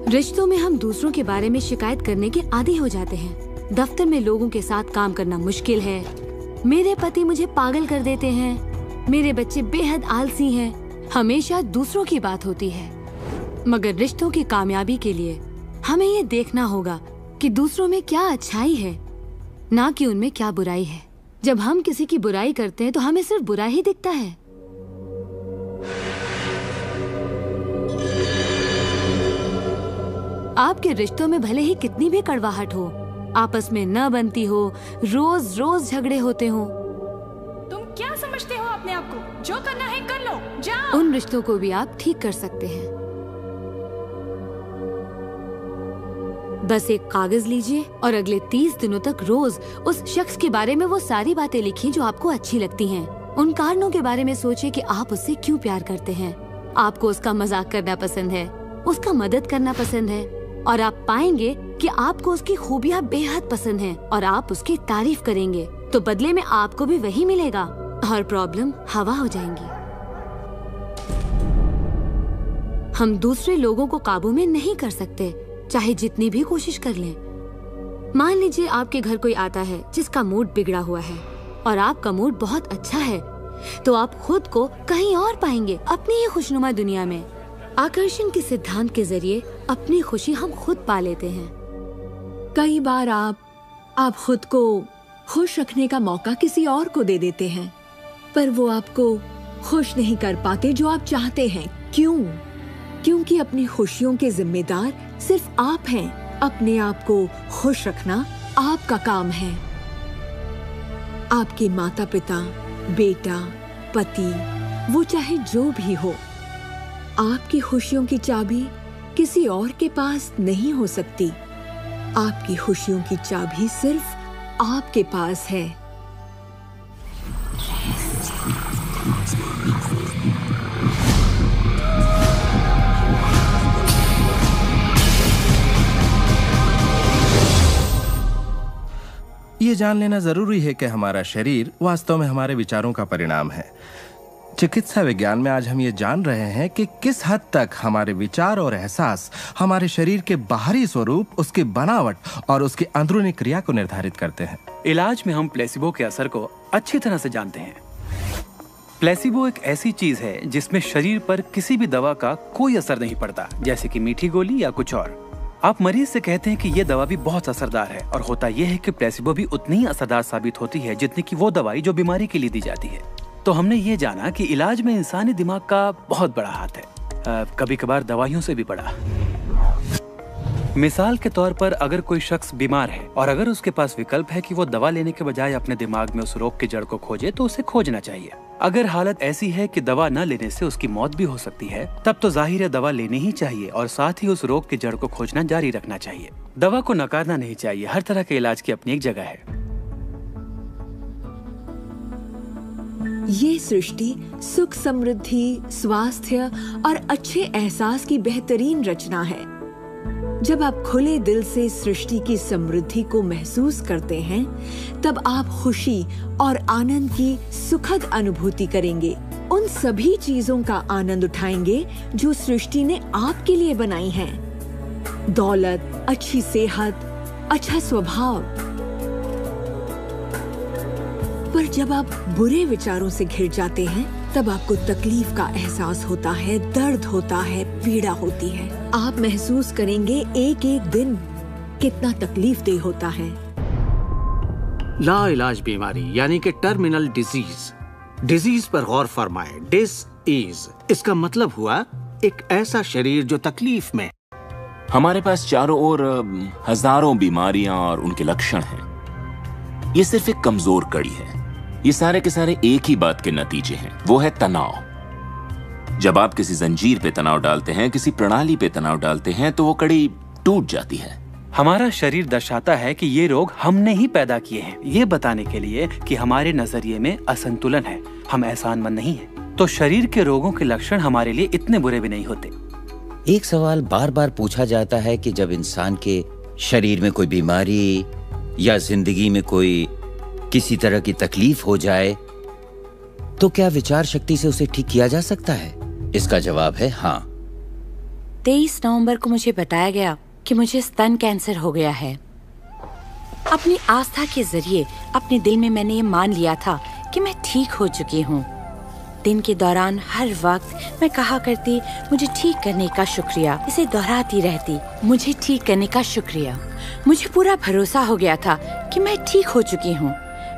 रिश्तों में हम दूसरों के बारे में शिकायत करने के आदी हो जाते हैं। दफ्तर में लोगों के साथ काम करना मुश्किल है। मेरे पति मुझे पागल कर देते हैं। मेरे बच्चे बेहद आलसी हैं। हमेशा दूसरों की बात होती है। मगर रिश्तों की कामयाबी के लिए हमें ये देखना होगा कि दूसरों में क्या अच्छाई है, ना कि उनमें क्या बुराई है। जब हम किसी की बुराई करते हैं तो हमें सिर्फ बुरा ही दिखता है। आपके रिश्तों में भले ही कितनी भी कड़वाहट हो, आपस में न बनती हो, रोज रोज झगड़े होते हो, तुम क्या समझते हो अपने आप को? जो करना है कर लो, जाओ। उन रिश्तों को भी आप ठीक कर सकते हैं। बस एक कागज लीजिए और अगले 30 दिनों तक रोज उस शख्स के बारे में वो सारी बातें लिखिए जो आपको अच्छी लगती हैं। उन कारणों के बारे में सोचिए कि आप उससे क्यों प्यार करते हैं। आपको उसका मजाक करना पसंद है, उसका मदद करना पसंद है, और आप पाएंगे कि आपको उसकी खूबियाँ बेहद पसंद हैं और आप उसकी तारीफ करेंगे तो बदले में आपको भी वही मिलेगा और प्रॉब्लम हवा हो जाएंगी। हम दूसरे लोगों को काबू में नहीं कर सकते, चाहे जितनी भी कोशिश कर लें। मान लीजिए आपके घर कोई आता है जिसका मूड बिगड़ा हुआ है और आपका मूड बहुत अच्छा है, तो आप खुद को कहीं और पाएंगे अपनी ही खुशनुमा दुनिया में। आकर्षण के सिद्धांत के जरिए अपनी खुशी हम खुद पा लेते हैं। कई बार आप खुद को खुश रखने का मौका किसी और को दे देते हैं, पर वो आपको खुश नहीं कर पाते जो आप चाहते हैं। क्यों? क्योंकि अपनी खुशियों के जिम्मेदार सिर्फ आप हैं। अपने आप को खुश रखना आपका काम है। आपके माता पिता, बेटा, पति, वो चाहे जो भी हो, आपकी खुशियों की चाबी किसी और के पास नहीं हो सकती। आपकी खुशियों की चाबी सिर्फ आपके पास है। ये जान लेना जरूरी है कि हमारा शरीर वास्तव में हमारे विचारों का परिणाम है। चिकित्सा विज्ञान में आज हम ये जान रहे हैं कि किस हद तक हमारे विचार और एहसास हमारे शरीर के बाहरी स्वरूप, उसकी बनावट और उसकी अंदरूनी क्रिया को निर्धारित करते हैं। इलाज में हम प्लेसिबो के असर को अच्छी तरह से जानते हैं। प्लेसिबो एक ऐसी चीज है जिसमें शरीर पर किसी भी दवा का कोई असर नहीं पड़ता, जैसे कि मीठी गोली या कुछ और। आप मरीज से कहते हैं कि ये दवा भी बहुत असरदार है, और होता यह है कि प्लेसिबो भी उतनी ही असरदार साबित होती है जितनी कि वो दवाई जो बीमारी के लिए दी जाती है। तो हमने ये जाना कि इलाज में इंसानी दिमाग का बहुत बड़ा हाथ है, कभी कभार दवाइयों से भी बड़ा। मिसाल के तौर पर अगर कोई शख्स बीमार है और अगर उसके पास विकल्प है कि वो दवा लेने के बजाय अपने दिमाग में उस रोग की जड़ को खोजे, तो उसे खोजना चाहिए। अगर हालत ऐसी है कि दवा न लेने से उसकी मौत भी हो सकती है, तब तो जाहिर है दवा लेनी ही चाहिए और साथ ही उस रोग की जड़ को खोजना जारी रखना चाहिए। दवा को नकारना नहीं चाहिए। हर तरह के इलाज की अपनी एक जगह है। ये सृष्टि सुख, समृद्धि, स्वास्थ्य और अच्छे एहसास की बेहतरीन रचना है। जब आप खुले दिल से सृष्टि की समृद्धि को महसूस करते हैं, तब आप खुशी और आनंद की सुखद अनुभूति करेंगे। उन सभी चीजों का आनंद उठाएंगे जो सृष्टि ने आपके लिए बनाई हैं। दौलत, अच्छी सेहत, अच्छा स्वभाव। पर जब आप बुरे विचारों से घिर जाते हैं, तब आपको तकलीफ का एहसास होता है, दर्द होता है, पीड़ा होती है। आप महसूस करेंगे एक एक दिन कितना तकलीफदेह होता है। लाइलाज बीमारी यानी कि टर्मिनल डिजीज पर गौर फरमाए। डिस इसका मतलब हुआ एक ऐसा शरीर जो तकलीफ में। हमारे पास चारों ओर हजारों बीमारियां और उनके लक्षण हैं। ये सिर्फ एक कमजोर कड़ी है। ये सारे के सारे एक ही बात के नतीजे हैं, वो है तनाव। जब आप किसी जंजीर पे तनाव डालते हैं, किसी प्रणाली पे तनाव डालते हैं, तो वो कड़ी टूट जाती है। हमारा शरीर दर्शाता है कि ये रोग हमने ही पैदा किए हैं, ये बताने के लिए कि हमारे नजरिए में असंतुलन है, हम एहसानमंद नहीं हैं। तो शरीर के रोगों के लक्षण हमारे लिए इतने बुरे भी नहीं होते। एक सवाल बार बार पूछा जाता है कि जब इंसान के शरीर में कोई बीमारी, या जिंदगी में कोई किसी तरह की तकलीफ हो जाए तो क्या विचार शक्ति से उसे ठीक किया जा सकता है? इसका जवाब है हाँ। 23 नवंबर को मुझे बताया गया कि मुझे स्तन कैंसर हो गया है। अपनी आस्था के जरिए अपने दिल में मैंने ये मान लिया था कि मैं ठीक हो चुकी हूँ। दिन के दौरान हर वक्त मैं कहा करती, मुझे ठीक करने का शुक्रिया। इसे दोहराती रहती, मुझे ठीक करने का शुक्रिया। मुझे पूरा भरोसा हो गया था कि मैं ठीक हो चुकी हूँ।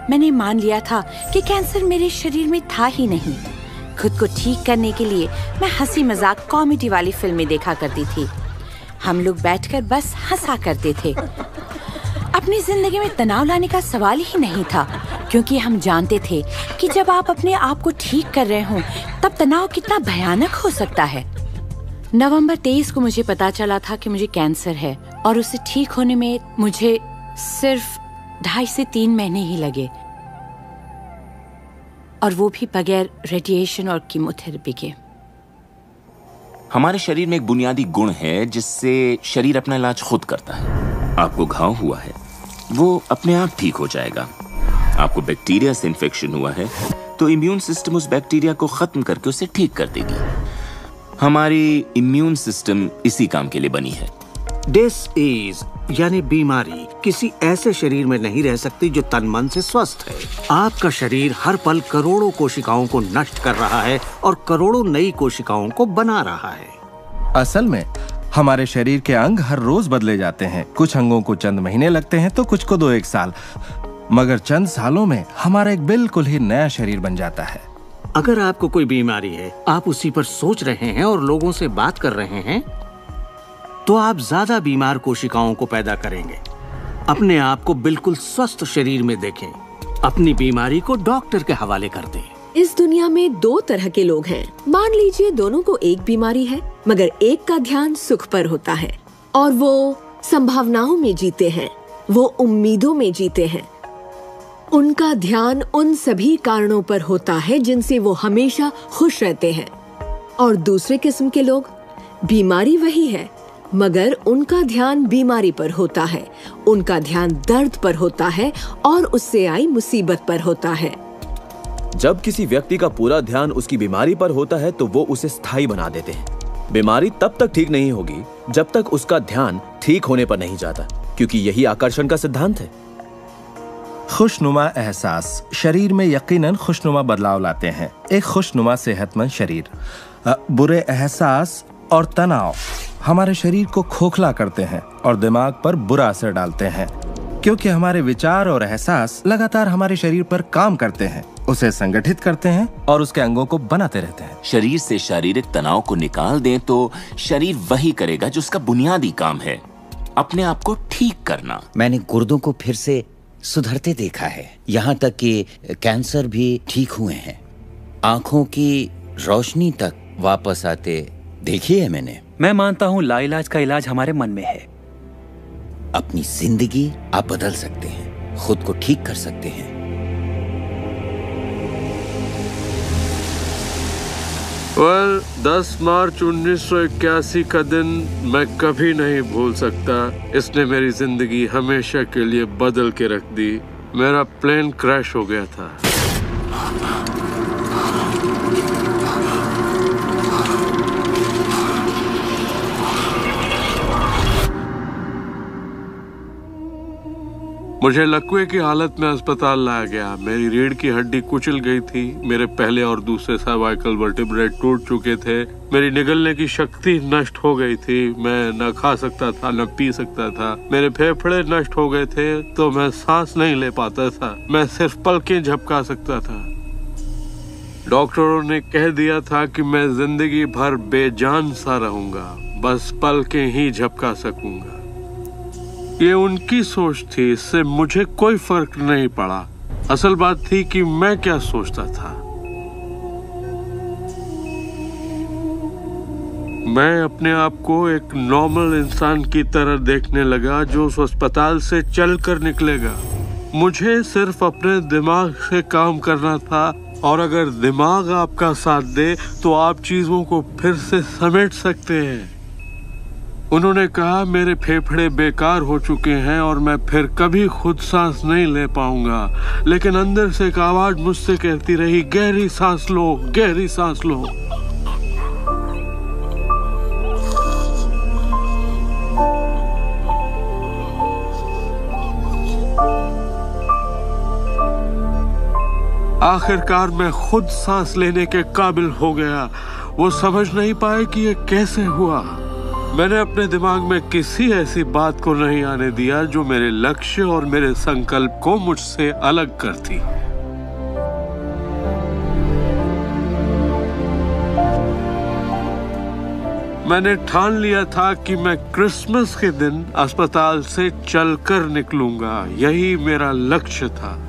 मैंने मान लिया था कि कैंसर मेरे शरीर में था ही नहीं। खुद को ठीक करने के लिए मैं हंसी मजाक कॉमेडी वाली फिल्में देखा करती थी। हम लोग बैठकर बस हंसा करते थे। अपनी जिंदगी में तनाव लाने का सवाल ही नहीं था, क्योंकि हम जानते थे कि जब आप अपने आप को ठीक कर रहे हो तब तनाव कितना भयानक हो सकता है। नवंबर 23 को मुझे पता चला था कि मुझे कैंसर है और उसे ठीक होने में मुझे सिर्फ 2.5 से 3 महीने ही लगे, और वो भी बगैर रेडिएशन और कीमोथेरेपी के। हमारे शरीर में एक बुनियादी गुण है जिससे शरीर अपना इलाज खुद करता है। आपको घाव हुआ है, वो अपने आप ठीक हो जाएगा। आपको बैक्टीरिया से इन्फेक्शन हुआ है तो इम्यून सिस्टम उस बैक्टीरिया को खत्म करके उसे ठीक कर देगी। हमारी इम्यून सिस्टम इसी काम के लिए बनी है। डिसीज यानी बीमारी किसी ऐसे शरीर में नहीं रह सकती जो तन मन से स्वस्थ है। आपका शरीर हर पल करोड़ों कोशिकाओं को नष्ट कर रहा है और करोड़ों नई कोशिकाओं को बना रहा है। असल में हमारे शरीर के अंग हर रोज बदले जाते हैं। कुछ अंगों को चंद महीने लगते हैं तो कुछ को 2-1 साल, मगर चंद सालों में हमारा एक बिल्कुल ही नया शरीर बन जाता है। अगर आपको कोई बीमारी है, आप उसी पर सोच रहे हैं और लोगों से बात कर रहे हैं, तो आप ज्यादा बीमार कोशिकाओं को पैदा करेंगे। अपने आप को बिल्कुल स्वस्थ शरीर में देखें। अपनी बीमारी को डॉक्टर के हवाले कर दें। इस दुनिया में 2 तरह के लोग हैं। मान लीजिए दोनों को एक बीमारी है, मगर एक का ध्यान सुख पर होता है और वो संभावनाओं में जीते हैं, वो उम्मीदों में जीते हैं। उनका ध्यान उन सभी कारणों पर होता है जिनसे वो हमेशा खुश रहते हैं। और दूसरे किस्म के लोग, बीमारी वही है मगर उनका ध्यान बीमारी पर होता है, उनका ध्यान दर्द पर होता है और उससे आई मुसीबत पर होता है। जब किसी व्यक्ति का पूरा ध्यान उसकी बीमारी पर होता है तो वो उसे स्थायी बना देते हैं। बीमारी तब तक ठीक नहीं होगी जब तक उसका ध्यान ठीक होने पर नहीं जाता, क्योंकि यही आकर्षण का सिद्धांत है। खुशनुमा एहसास शरीर में यकीनन खुशनुमा बदलाव लाते हैं। एक खुशनुमा सेहतमंद शरीर। बुरे एहसास और तनाव हमारे शरीर को खोखला करते हैं और दिमाग पर बुरा असर डालते हैं, क्योंकि हमारे विचार और एहसास लगातार हमारे शरीर पर काम करते हैं, उसे संगठित करते हैं और उसके अंगों को बनाते रहते हैं। शरीर से शारीरिक तनाव को निकाल दें तो शरीर वही करेगा जो उसका बुनियादी काम है, अपने आप को ठीक करना। मैंने गुर्दों को फिर से सुधरते देखा है, यहाँ तक कि कैंसर भी ठीक हुए हैं। आंखों की रोशनी तक वापस आते देखी है मैंने। मैं मानता हूँ लाइलाज का इलाज हमारे मन में है। अपनी जिंदगी आप बदल सकते हैं, खुद को ठीक कर सकते हैं। well, 10 मार्च 1981 का दिन मैं कभी नहीं भूल सकता। इसने मेरी जिंदगी हमेशा के लिए बदल के रख दी। मेरा प्लेन क्रैश हो गया था। मुझे लकवे की हालत में अस्पताल लाया गया। मेरी रीढ़ की हड्डी कुचल गई थी। मेरे पहले और दूसरे सर्वाइकल वर्टिब्रे टूट चुके थे। मेरी निगलने की शक्ति नष्ट हो गई थी। मैं न खा सकता था न पी सकता था। मेरे फेफड़े नष्ट हो गए थे तो मैं सांस नहीं ले पाता था। मैं सिर्फ पलकें झपका सकता था। डॉक्टरों ने कह दिया था कि मैं जिंदगी भर बेजान सा रहूंगा, बस पलकें ही झपका सकूंगा। ये उनकी सोच थी, इससे मुझे कोई फर्क नहीं पड़ा। असल बात थी कि मैं क्या सोचता था। मैं अपने आप को एक नॉर्मल इंसान की तरह देखने लगा जो उस अस्पताल से चलकर निकलेगा। मुझे सिर्फ अपने दिमाग से काम करना था, और अगर दिमाग आपका साथ दे तो आप चीजों को फिर से समेट सकते हैं। उन्होंने कहा मेरे फेफड़े बेकार हो चुके हैं और मैं फिर कभी खुद सांस नहीं ले पाऊंगा। लेकिन अंदर से एक आवाज मुझसे कहती रही, गहरी सांस लो, गहरी सांस लो। आखिरकार मैं खुद सांस लेने के काबिल हो गया। वो समझ नहीं पाए कि ये कैसे हुआ। मैंने अपने दिमाग में किसी ऐसी बात को नहीं आने दिया जो मेरे लक्ष्य और मेरे संकल्प को मुझसे अलग करती। मैंने ठान लिया था कि मैं क्रिसमस के दिन अस्पताल से चलकर निकलूंगा। यही मेरा लक्ष्य था।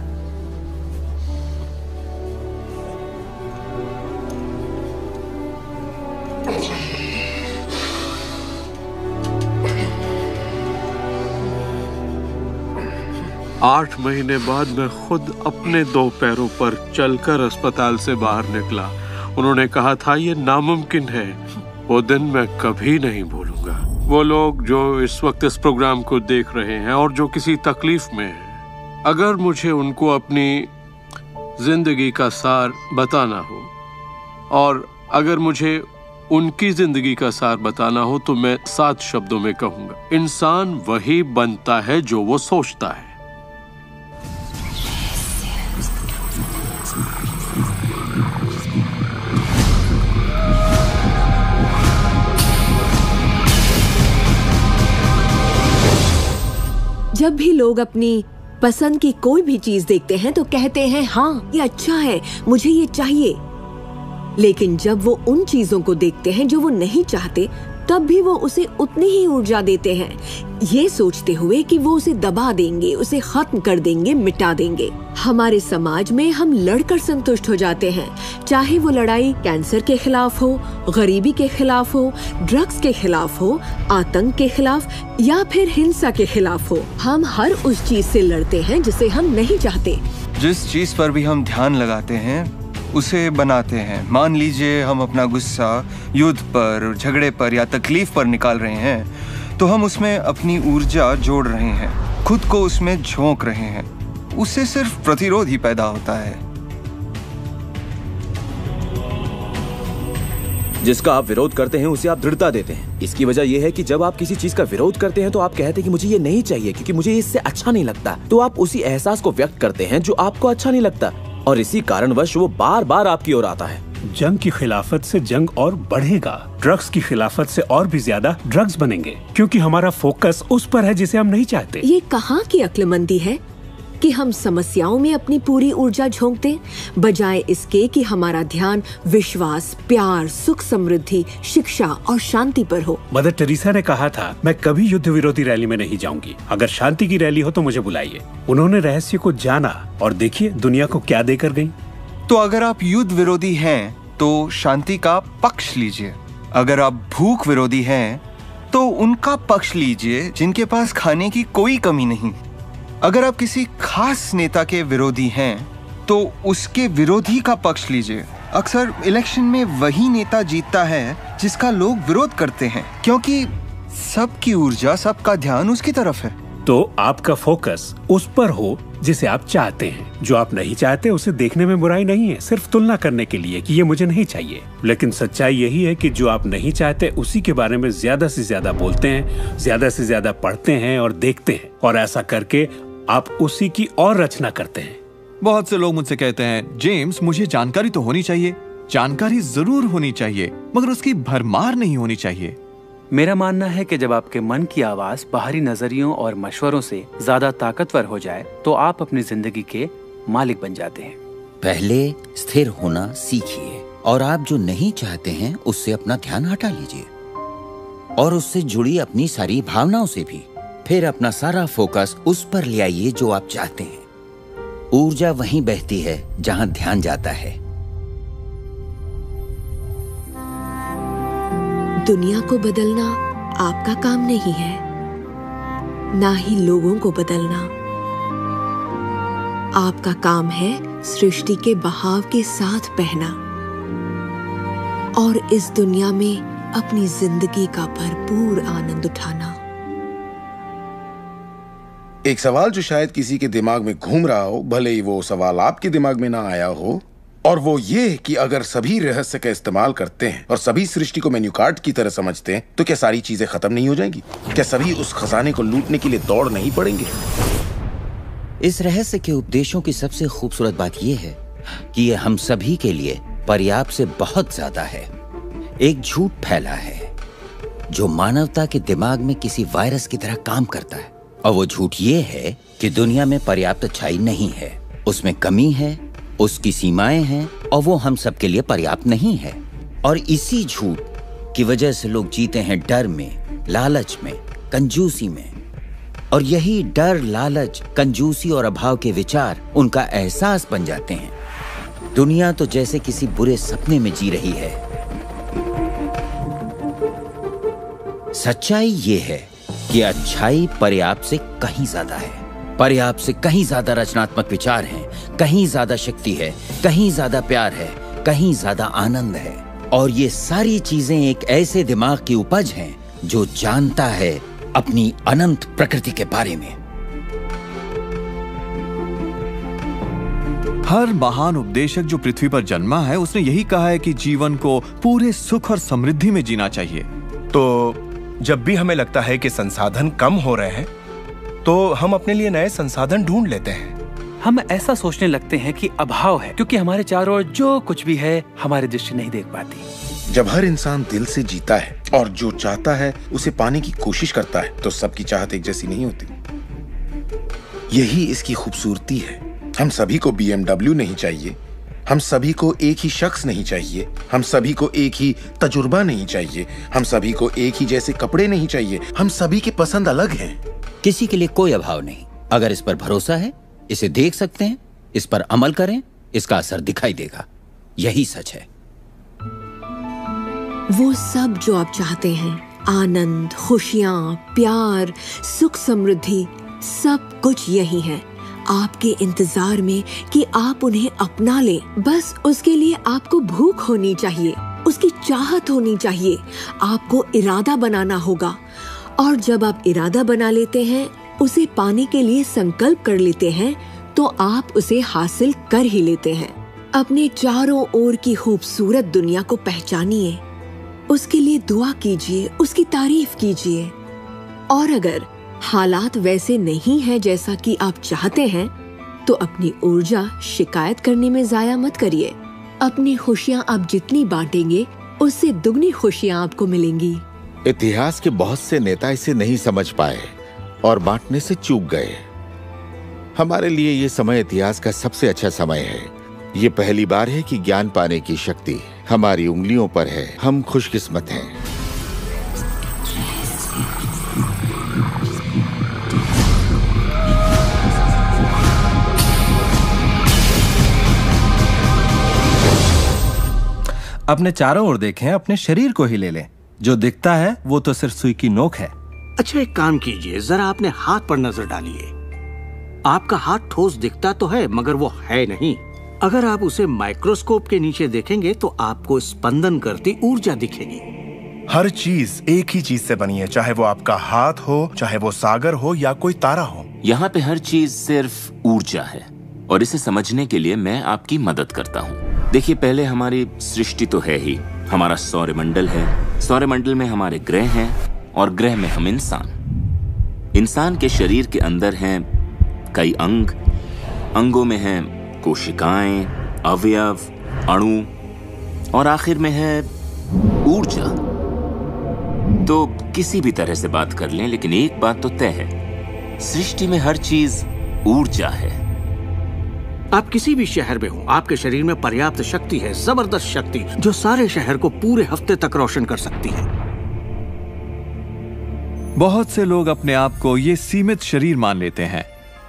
आठ महीने बाद मैं खुद अपने 2 पैरों पर चलकर अस्पताल से बाहर निकला। उन्होंने कहा था ये नामुमकिन है। वो दिन मैं कभी नहीं भूलूंगा। वो लोग जो इस वक्त इस प्रोग्राम को देख रहे हैं और जो किसी तकलीफ में हैं, अगर मुझे उनको अपनी जिंदगी का सार बताना हो और अगर मुझे उनकी जिंदगी का सार बताना हो तो मैं 7 शब्दों में कहूंगा, इंसान वही बनता है जो वो सोचता है। जब भी लोग अपनी पसंद की कोई भी चीज देखते हैं तो कहते हैं हाँ ये अच्छा है, मुझे ये चाहिए। लेकिन जब वो उन चीजों को देखते हैं जो वो नहीं चाहते, तब भी वो उसे उतनी ही ऊर्जा देते हैं, ये सोचते हुए कि वो उसे दबा देंगे, उसे खत्म कर देंगे, मिटा देंगे। हमारे समाज में हम लड़कर संतुष्ट हो जाते हैं, चाहे वो लड़ाई कैंसर के खिलाफ हो, गरीबी के खिलाफ हो, ड्रग्स के खिलाफ हो, आतंक के खिलाफ या फिर हिंसा के खिलाफ हो। हम हर उस चीज से लड़ते हैं जिसे हम नहीं चाहते। जिस चीज पर भी हम ध्यान लगाते हैं उसे बनाते हैं। मान लीजिए हम अपना गुस्सा युद्ध पर, झगड़े पर या तकलीफ पर निकाल रहे हैं, तो हम उसमें अपनी ऊर्जा जोड़ रहे हैं, खुद को उसमें झोंक रहे हैं। उससे सिर्फ प्रतिरोध ही पैदा होता है। जिसका आप विरोध करते हैं उसे आप दृढ़ता देते हैं। इसकी वजह यह है कि जब आप किसी चीज का विरोध करते हैं तो आप कहते हैं कि मुझे ये नहीं चाहिए क्योंकि मुझे इससे अच्छा नहीं लगता। तो आप उसी एहसास को व्यक्त करते हैं जो आपको अच्छा नहीं लगता और इसी कारणवश वो बार बार आपकी ओर आता है। जंग की खिलाफत से जंग और बढ़ेगा, ड्रग्स की खिलाफत से और भी ज्यादा ड्रग्स बनेंगे, क्योंकि हमारा फोकस उस पर है जिसे हम नहीं चाहते। ये कहाँ की अक्लमंदी है कि हम समस्याओं में अपनी पूरी ऊर्जा झोंक दें, बजाय इसके कि हमारा ध्यान विश्वास, प्यार, सुख, समृद्धि, शिक्षा और शांति पर हो। मदर टेरेसा ने कहा था, मैं कभी युद्ध विरोधी रैली में नहीं जाऊंगी। अगर शांति की रैली हो तो मुझे बुलाइए। उन्होंने रहस्य को जाना और देखिए दुनिया को क्या देकर गई। तो अगर आप युद्ध विरोधी हैं तो शांति का पक्ष लीजिए। अगर आप भूख विरोधी हैं तो उनका पक्ष लीजिए जिनके पास खाने की कोई कमी नहीं। अगर आप किसी खास नेता के विरोधी हैं तो उसके विरोधी का पक्ष लीजिए। अक्सर इलेक्शन में वही नेता जीतता है जिसका लोग विरोध करते हैं, क्योंकि सबकी ऊर्जा, सबका ध्यान उसकी तरफ है। तो आपका फोकस उस पर हो जिसे आप चाहते हैं। जो आप नहीं चाहते उसे देखने में बुराई नहीं है, सिर्फ तुलना करने के लिए कि ये मुझे नहीं चाहिए। लेकिन सच्चाई यही है कि जो आप नहीं चाहते उसी के बारे में ज्यादा से ज्यादा बोलते हैं, ज्यादा से ज्यादा पढ़ते हैं और देखते हैं, और ऐसा करके आप उसी की और रचना करते हैं। बहुत से लोग मुझसे कहते हैं, जेम्स मुझे जानकारी तो होनी चाहिए, जानकारी जरूर होनी चाहिए, मगर उसकी भरमार नहीं होनी चाहिए। मेरा मानना है कि जब आपके मन की आवाज बाहरी नजरियों और मशवरों से ज्यादा ताकतवर हो जाए तो आप अपनी जिंदगी के मालिक बन जाते हैं। पहले स्थिर होना सीखिए और आप जो नहीं चाहते हैं उससे अपना ध्यान हटा लीजिए और उससे जुड़ी अपनी सारी भावनाओं से भी। फिर अपना सारा फोकस उस पर ले आइए जो आप चाहते हैं। ऊर्जा वहीं बहती है जहां ध्यान जाता है। दुनिया को बदलना आपका काम नहीं है, ना ही लोगों को बदलना। आपका काम है सृष्टि के बहाव के साथ बहना और इस दुनिया में अपनी जिंदगी का भरपूर आनंद उठाना। एक सवाल जो शायद किसी के दिमाग में घूम रहा हो, भले ही वो सवाल आपके दिमाग में ना आया हो, और वो ये कि अगर सभी रहस्य का इस्तेमाल करते हैं और सभी सृष्टि को मेन्यू कार्ड की तरह समझते हैं तो क्या सारी चीजें खत्म नहीं हो जाएंगी? क्या सभी उस खजाने को लूटने के लिए दौड़ नहीं पड़ेंगे? इस रहस्य के उपदेशों की सबसे खूबसूरत बात यह है कि ये हम सभी के लिए पर्याप्त से बहुत ज्यादा है। एक झूठ फैला है जो मानवता के दिमाग में किसी वायरस की तरह काम करता है, और वो झूठ ये है कि दुनिया में पर्याप्त अच्छाई नहीं है, उसमें कमी है, उसकी सीमाएं हैं, और वो हम सब के लिए पर्याप्त नहीं है। और इसी झूठ की वजह से लोग जीते हैं डर में, लालच में, कंजूसी में। और यही डर, लालच, कंजूसी और अभाव के विचार उनका एहसास बन जाते हैं। दुनिया तो जैसे किसी बुरे सपने में जी रही है। सच्चाई ये है कि अच्छाई पर्याप्त से कहीं ज्यादा है। पर्याप्त से कहीं ज्यादा रचनात्मक विचार हैं, कहीं ज्यादा शक्ति है, कहीं ज्यादा प्यार है, कहीं ज्यादा आनंद है। और ये सारी चीजें एक ऐसे दिमाग की उपज हैं जो जानता है अपनी अनंत प्रकृति के बारे में। हर महान उपदेशक जो पृथ्वी पर जन्मा है उसने यही कहा है कि जीवन को पूरे सुख और समृद्धि में जीना चाहिए। तो जब भी हमें लगता है कि संसाधन कम हो रहे हैं तो हम अपने लिए नए संसाधन ढूंढ लेते हैं। हम ऐसा सोचने लगते हैं कि अभाव है क्योंकि हमारे चारों ओर जो कुछ भी है हमारी दृष्टि नहीं देख पाती। जब हर इंसान दिल से जीता है और जो चाहता है उसे पाने की कोशिश करता है तो सबकी चाहत एक जैसी नहीं होती। यही इसकी खूबसूरती है। हम सभी को BMW नहीं चाहिए, हम सभी को एक ही शख्स नहीं चाहिए, हम सभी को एक ही तजुर्बा नहीं चाहिए, हम सभी को एक ही जैसे कपड़े नहीं चाहिए, हम सभी की पसंद अलग हैं। किसी के लिए कोई अभाव नहीं। अगर इस पर भरोसा है, इसे देख सकते हैं, इस पर अमल करें, इसका असर दिखाई देगा। यही सच है। वो सब जो आप चाहते हैं, आनंद, खुशियां, प्यार, सुख, समृद्धि, सब कुछ यही है आपके इंतजार में कि आप उन्हें अपना लें। बस उसके लिए आपको भूख होनी चाहिए, उसकी चाहत होनी चाहिए, आपको इरादा बनाना होगा। और जब आप इरादा बना लेते हैं, उसे पाने के लिए संकल्प कर लेते हैं, तो आप उसे हासिल कर ही लेते हैं। अपने चारों ओर की खूबसूरत दुनिया को पहचानिए, उसके लिए दुआ कीजिए, उसकी तारीफ कीजिए। और अगर हालात वैसे नहीं है जैसा कि आप चाहते हैं, तो अपनी ऊर्जा शिकायत करने में जाया मत करिए। अपनी खुशियाँ आप जितनी बांटेंगे, उससे दुगनी खुशियाँ आपको मिलेंगी। इतिहास के बहुत से नेता इसे नहीं समझ पाए और बांटने से चूक गए। हमारे लिए ये समय इतिहास का सबसे अच्छा समय है। ये पहली बार है कि ज्ञान पाने की शक्ति हमारी उंगलियों पर है। हम खुशकिस्मत हैं। अपने चारों ओर देखें, अपने शरीर को ही ले लें। जो दिखता है वो तो सिर्फ सुई की नोक है। अच्छा, एक काम कीजिए, जरा अपने हाथ पर नजर डालिए। आपका हाथ ठोस दिखता तो है मगर वो है नहीं। अगर आप उसे माइक्रोस्कोप के नीचे देखेंगे तो आपको स्पंदन करती ऊर्जा दिखेगी। हर चीज एक ही चीज से बनी है, चाहे वो आपका हाथ हो, चाहे वो सागर हो या कोई तारा हो। यहाँ पे हर चीज सिर्फ ऊर्जा है और इसे समझने के लिए मैं आपकी मदद करता हूँ। देखिए, पहले हमारी सृष्टि तो है ही, हमारा सौरमंडल है। सौरमंडल में हमारे ग्रह हैं और ग्रह में हम इंसान के शरीर के अंदर हैं कई अंग, अंगों में हैं कोशिकाएं, अवयव, अणु और आखिर में है ऊर्जा। तो किसी भी तरह से बात कर लें, लेकिन एक बात तो तय है, सृष्टि में हर चीज ऊर्जा है। आप किसी भी शहर में हो, आपके शरीर में पर्याप्त शक्ति है, जबरदस्त शक्ति जो सारे शहर को पूरे हफ्ते तक रोशन कर सकती है। बहुत से लोग अपने आप को ये सीमित शरीर मान लेते हैं,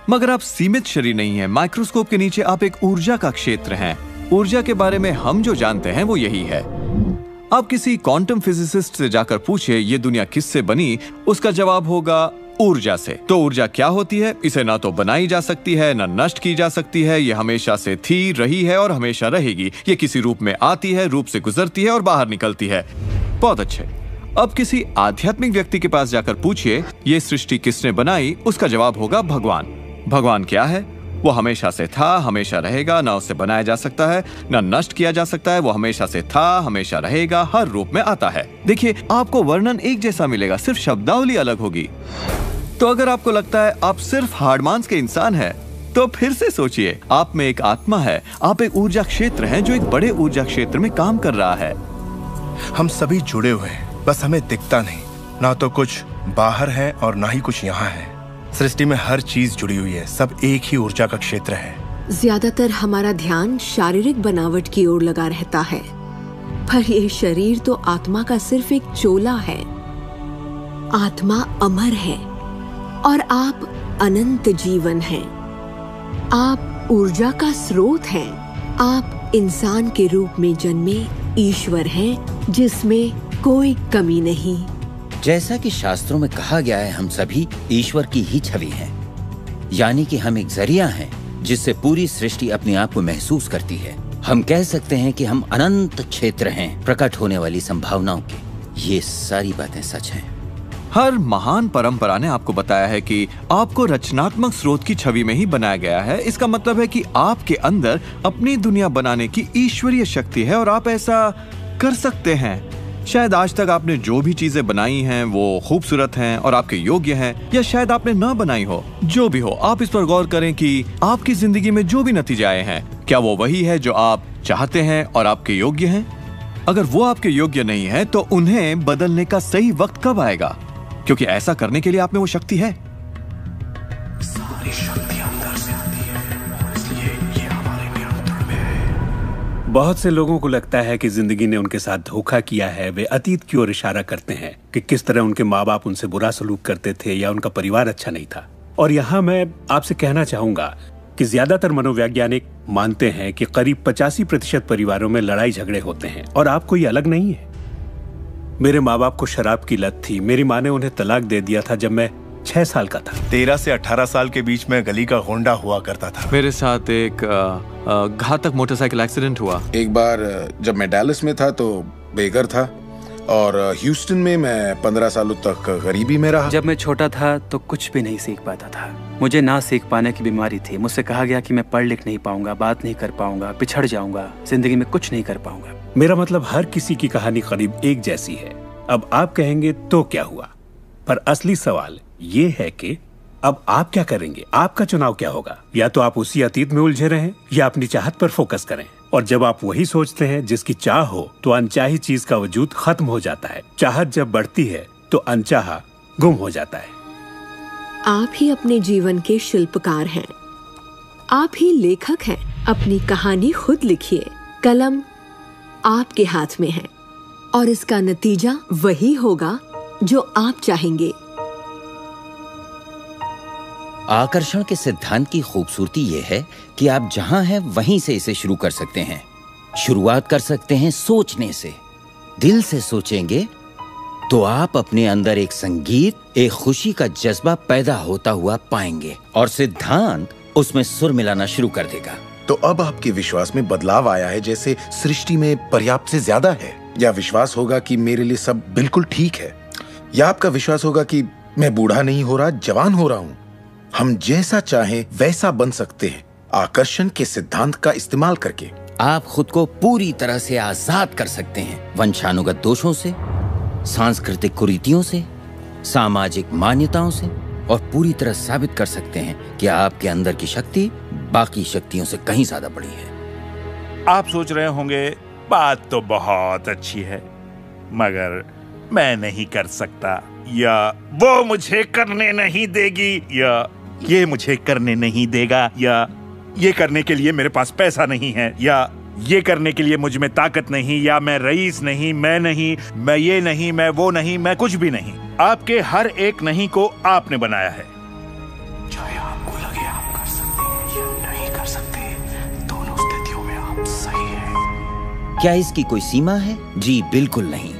मगर आप सीमित शरीर नहीं है। माइक्रोस्कोप के नीचे आप एक ऊर्जा का क्षेत्र हैं। ऊर्जा के बारे में हम जो जानते हैं वो यही है। आप किसी क्वांटम फिजिसिस्ट से जाकर पूछिए ये दुनिया किससे बनी, उसका जवाब होगा ऊर्जा से। तो ऊर्जा क्या होती है? इसे ना तो बनाई जा सकती है, ना नष्ट की जा सकती है। ये हमेशा से थी, रही है और हमेशा रहेगी। ये किसी रूप में आती है, रूप से गुजरती है और बाहर निकलती है। बहुत अच्छे। अब किसी आध्यात्मिक व्यक्ति के पास जाकर पूछिए ये सृष्टि किसने बनाई, उसका जवाब होगा भगवान। भगवान क्या है? वो हमेशा से था, हमेशा रहेगा, ना उसे बनाया जा सकता है, ना नष्ट किया जा सकता है। वो हमेशा से था, हमेशा रहेगा, हर रूप में आता है। देखिए, आपको वर्णन एक जैसा मिलेगा, सिर्फ शब्दावली अलग होगी। तो अगर आपको लगता है आप सिर्फ हार्ड मांस के इंसान हैं, तो फिर से सोचिए, आप में एक आत्मा है, आप एक ऊर्जा क्षेत्र हैं जो एक बड़े ऊर्जा क्षेत्र में काम कर रहा है। हम सभी जुड़े हुए हैं, बस हमें दिखता नहीं। ना तो कुछ बाहर है और ना ही कुछ यहाँ है। सृष्टि में हर चीज जुड़ी हुई है, सब एक ही ऊर्जा का क्षेत्र है। ज्यादातर हमारा ध्यान शारीरिक बनावट की ओर लगा रहता है, पर ये शरीर तो आत्मा का सिर्फ एक चोला है। आत्मा अमर है और आप अनंत जीवन हैं। आप ऊर्जा का स्रोत हैं। आप इंसान के रूप में जन्मे ईश्वर हैं, जिसमें कोई कमी नहीं। जैसा कि शास्त्रों में कहा गया है, हम सभी ईश्वर की ही छवि हैं, यानी कि हम एक जरिया हैं जिससे पूरी सृष्टि अपने आप को महसूस करती है। हम कह सकते हैं कि हम अनंत क्षेत्र हैं प्रकट होने वाली संभावनाओं के। ये सारी बातें सच हैं। हर महान परंपरा ने आपको बताया है कि आपको रचनात्मक स्रोत की छवि में ही बनाया गया है। इसका मतलब है कि आपके अंदर अपनी दुनिया बनाने की ईश्वरीय शक्ति है और आप ऐसा कर सकते हैं। शायद आज तक आपने जो भी चीजें बनाई हैं वो खूबसूरत हैं और आपके योग्य हैं, या शायद आपने ना बनाई हो। जो भी हो, आप इस पर गौर करें कि आपकी जिंदगी में जो भी नतीजे आए हैं, क्या वो वही है जो आप चाहते हैं और आपके योग्य हैं? अगर वो आपके योग्य नहीं है तो उन्हें बदलने का सही वक्त कब आएगा? क्योंकि ऐसा करने के लिए आप में वो शक्ति है। सारी शक्ति अंदर से आती है और इसलिए ये हमारे नियंत्रण में है। बहुत से लोगों को लगता है कि जिंदगी ने उनके साथ धोखा किया है। वे अतीत की ओर इशारा करते हैं कि किस तरह उनके माँ बाप उनसे बुरा सलूक करते थे या उनका परिवार अच्छा नहीं था। और यहाँ मैं आपसे कहना चाहूंगा कि ज्यादातर मनोवैज्ञानिक मानते हैं कि करीब 85% परिवारों में लड़ाई झगड़े होते हैं और आपको ये अलग नहीं है। मेरे माँ बाप को शराब की लत थी। मेरी माँ ने उन्हें तलाक दे दिया था जब मैं 6 साल का था। 13 से 18 साल के बीच में गली का होंडा हुआ करता था। मेरे साथ एक घातक मोटरसाइकिल एक्सीडेंट हुआ। एक बार जब मैं डैलस में था तो बेघर था, और ह्यूस्टन में मैं 15 सालों तक गरीबी में रहा। जब मैं छोटा था तो कुछ भी नहीं सीख पाता था। मुझे ना सीख पाने की बीमारी थी। मुझसे कहा गया कि मैं पढ़ लिख नहीं पाऊंगा, बात नहीं कर पाऊंगा, पिछड़ जाऊंगा, जिंदगी में कुछ नहीं कर पाऊंगा। मेरा मतलब हर किसी की कहानी करीब एक जैसी है। अब आप कहेंगे तो क्या हुआ, पर असली सवाल ये है कि अब आप क्या करेंगे? आपका चुनाव क्या होगा? या तो आप उसी अतीत में उलझे रहें या अपनी चाहत पर फोकस करें। और जब आप वही सोचते हैं जिसकी चाह हो, तो अनचाही चीज का वजूद खत्म हो जाता है। चाहत जब बढ़ती है तो अनचाहा गुम हो जाता है। आप ही अपने जीवन के शिल्पकार हैं। आप ही लेखक हैं। अपनी कहानी खुद लिखिए। कलम आपके हाथ में है और इसका नतीजा वही होगा जो आप चाहेंगे। आकर्षण के सिद्धांत की खूबसूरती यह है कि आप जहां हैं वहीं से इसे शुरू कर सकते हैं। शुरुआत कर सकते हैं सोचने से। दिल से सोचेंगे तो आप अपने अंदर एक संगीत, एक खुशी का जज्बा पैदा होता हुआ पाएंगे और सिद्धांत उसमें सुर मिलाना शुरू कर देगा। तो अब आपके विश्वास में बदलाव आया है, जैसे सृष्टि में पर्याप्त से ज्यादा है, या विश्वास होगा कि मेरे लिए सब बिल्कुल ठीक है, या आपका विश्वास होगा कि मैं बूढ़ा नहीं हो रहा, जवान हो रहा हूं। हम जैसा चाहें वैसा बन सकते हैं आकर्षण के सिद्धांत का इस्तेमाल करके। आप खुद को पूरी तरह से आजाद कर सकते हैं वंशानुगत दोषों से, सांस्कृतिक कुरीतियों से, सामाजिक मान्यताओं से, और पूरी तरह साबित कर सकते हैं कि आपके अंदर की शक्ति बाकी शक्तियों से कहीं ज्यादा बड़ी है। आप सोच रहे होंगे बात तो बहुत अच्छी है, मगर मैं नहीं कर सकता, या वो मुझे करने नहीं देगी, या ये मुझे करने नहीं देगा, या ये करने के लिए मेरे पास पैसा नहीं है, या ये करने के लिए मुझ में ताकत नहीं, या मैं रईस नहीं, मैं नहीं, मैं ये नहीं, मैं वो नहीं, मैं कुछ भी नहीं। आपके हर एक नहीं को आपने बनाया है। चाहे आपको लगे आप कर सकते हैं या नहीं कर सकते, दोनों स्थितियों में आप सही हैं। क्या इसकी कोई सीमा है? जी बिल्कुल नहीं।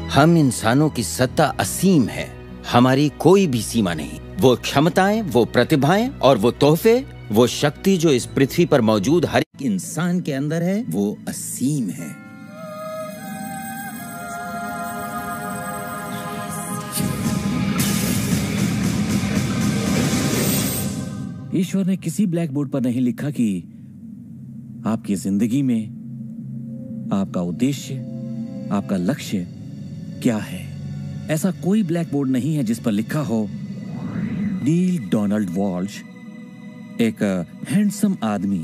हम इंसानों की सत्ता असीम है। हमारी कोई भी सीमा नहीं। वो क्षमताएं, वो प्रतिभाएं और वो तोहफे, वो शक्ति जो इस पृथ्वी पर मौजूद हर एक इंसान के अंदर है, वो असीम है। ईश्वर ने किसी ब्लैक बोर्ड पर नहीं लिखा कि आपकी जिंदगी में आपका उद्देश्य, आपका लक्ष्य क्या है। ऐसा कोई ब्लैक बोर्ड नहीं है जिस पर लिखा हो नील डोनाल्ड वॉल्श, एक हैंडसम आदमी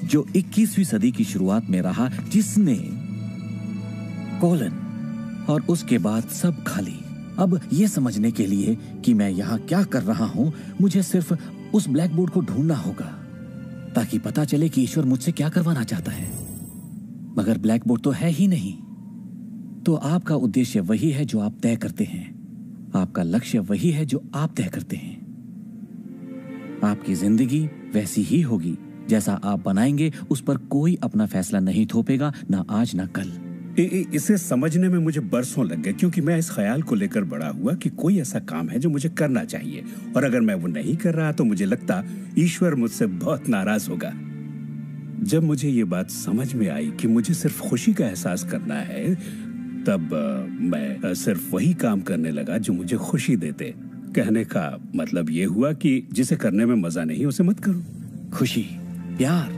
जो 21वीं सदी की शुरुआत में रहा, जिसने कॉलन और उसके बाद सब खाली। अब यह समझने के लिए कि मैं यहां क्या कर रहा हूं, मुझे सिर्फ उस ब्लैक बोर्ड को ढूंढना होगा ताकि पता चले कि ईश्वर मुझसे क्या करवाना चाहता है। मगर ब्लैक बोर्ड तो है ही नहीं। तो आपका उद्देश्य वही है जो आप तय करते हैं, आपका लक्ष्य वही है जो आप तय करते हैं। आपकी जिंदगी वैसी ही होगी जैसा आप बनाएंगे। उस पर कोई अपना फैसला नहीं थोपेगा, ना आज ना कल। इसे समझने में मुझे बरसों लग गए, क्योंकि मैं इस ख्याल को लेकर बड़ा हुआ कि कोई ऐसा काम है जो मुझे करना चाहिए, और अगर मैं वो नहीं कर रहा तो मुझे लगता ईश्वर मुझसे बहुत नाराज होगा। जब मुझे ये बात समझ में आई कि मुझे सिर्फ खुशी का एहसास करना है, तब मैं सिर्फ वही काम करने लगा जो मुझे खुशी देते। कहने का मतलब ये हुआ कि जिसे करने में मजा नहीं उसे मत करो। खुशी, प्यार,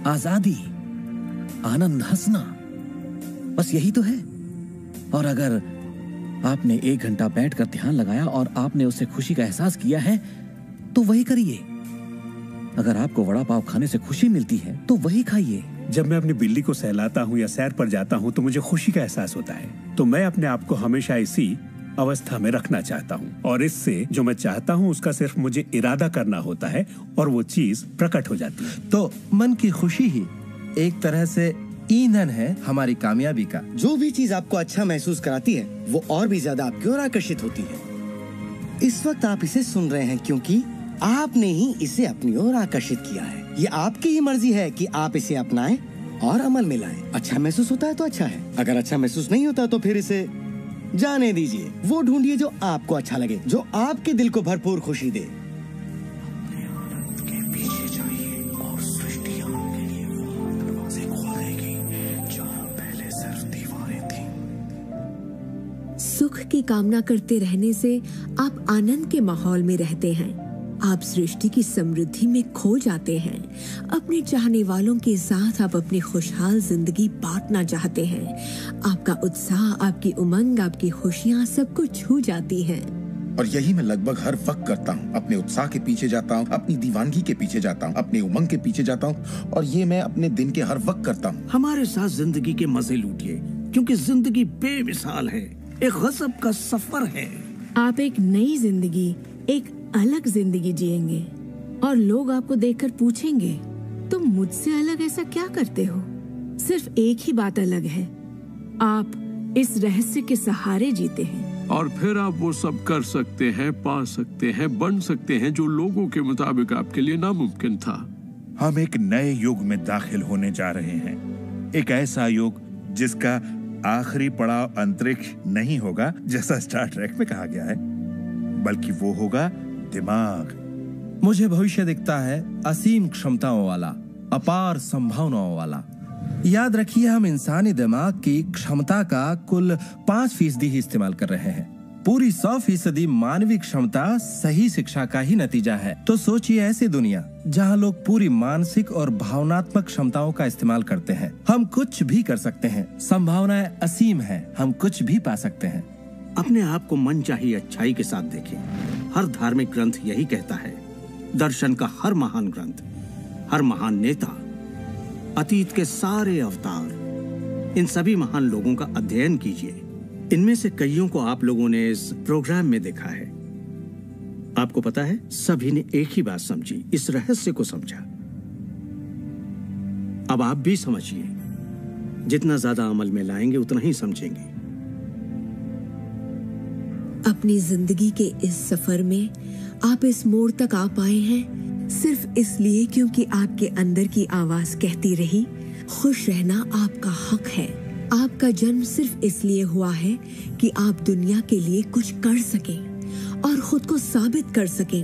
आजादी, आनंद, हंसना, बस यही तो है। और अगर आपने 1 घंटा बैठकर ध्यान लगाया और आपने उससे खुशी का एहसास किया है तो वही करिए। अगर आपको वड़ा पाव खाने से खुशी मिलती है तो वही खाइए। जब मैं अपनी बिल्ली को सहलाता हूँ या सैर पर जाता हूँ तो मुझे खुशी का एहसास होता है। तो मैं अपने आप को हमेशा इसी अवस्था में रखना चाहता हूँ, और इससे जो मैं चाहता हूँ उसका सिर्फ मुझे इरादा करना होता है और वो चीज प्रकट हो जाती है। तो मन की खुशी ही एक तरह से ईंधन है हमारी कामयाबी का। जो भी चीज आपको अच्छा महसूस कराती है वो और भी ज्यादा आपकी ओर आकर्षित होती है। इस वक्त आप इसे सुन रहे हैं क्योंकि आपने ही इसे अपनी ओर आकर्षित किया है। ये आपकी ही मर्जी है कि आप इसे अपनाएं और अमल में लाएं। अच्छा महसूस होता है तो अच्छा है, अगर अच्छा महसूस नहीं होता तो फिर इसे जाने दीजिए। वो ढूंढिए जो आपको अच्छा लगे, जो आपके दिल को भरपूर खुशी दे। सुख की कामना करते रहने से आप आनंद के माहौल में रहते हैं। आप सृष्टि की समृद्धि में खो जाते हैं। अपने चाहने वालों के साथ आप अपनी खुशहाल जिंदगी बांटना चाहते हैं। आपका उत्साह, आपकी उमंग, आपकी खुशियाँ सब कुछ छू जाती हैं। और यही मैं लगभग हर वक्त करता हूँ। अपने उत्साह के पीछे जाता हूँ, अपनी दीवानगी के पीछे जाता हूँ, अपनी उमंग के पीछे जाता हूँ, और ये मैं अपने दिन के हर वक्त करता हूँ। हमारे साथ जिंदगी के मजे लूटिए, क्योंकि जिंदगी बेमिसाल है, एक गजब का सफर है। आप एक नई जिंदगी, एक अलग जिंदगी जिएंगे, और लोग आपको देखकर पूछेंगे तुम मुझसे अलग ऐसा क्या करते हो। सिर्फ एक ही बात अलग है, आप इस रहस्य के सहारे जीते हैं। और फिर आप वो सब कर सकते हैं, पा सकते हैं, बन सकते हैं जो लोगों के मुताबिक आपके लिए नामुमकिन था। हम एक नए युग में दाखिल होने जा रहे हैं, एक ऐसा युग जिसका आखिरी पड़ाव अंतरिक्ष नहीं होगा जैसा स्टार ट्रेक में कहा गया है, बल्कि वो होगा दिमाग। मुझे भविष्य दिखता है असीम क्षमताओं वाला, अपार संभावनाओं वाला। याद रखिए, हम इंसानी दिमाग की क्षमता का कुल 5% ही इस्तेमाल कर रहे हैं। पूरी 100% मानवीय क्षमता सही शिक्षा का ही नतीजा है। तो सोचिए ऐसी दुनिया जहां लोग पूरी मानसिक और भावनात्मक क्षमताओं का इस्तेमाल करते हैं। हम कुछ भी कर सकते हैं, संभावनाएं असीम हैं, हम कुछ भी पा सकते हैं। अपने आप को मनचाही अच्छाई के साथ देखें। हर धार्मिक ग्रंथ यही कहता है। दर्शन का हर महान ग्रंथ, हर महान नेता, अतीत के सारे अवतार, इन सभी महान लोगों का अध्ययन कीजिए। इनमें से कईयों को आप लोगों ने इस प्रोग्राम में देखा है। आपको पता है, सभी ने एक ही बात समझी, इस रहस्य को समझा। अब आप भी समझिए। जितना ज्यादा अमल में लाएंगे उतना ही समझेंगे। अपनी जिंदगी के इस सफर में आप इस मोड़ तक आ पाए हैं सिर्फ इसलिए क्योंकि आपके अंदर की आवाज कहती रही, खुश रहना आपका हक है। आपका जन्म सिर्फ इसलिए हुआ है कि आप दुनिया के लिए कुछ कर सकें और खुद को साबित कर सकें।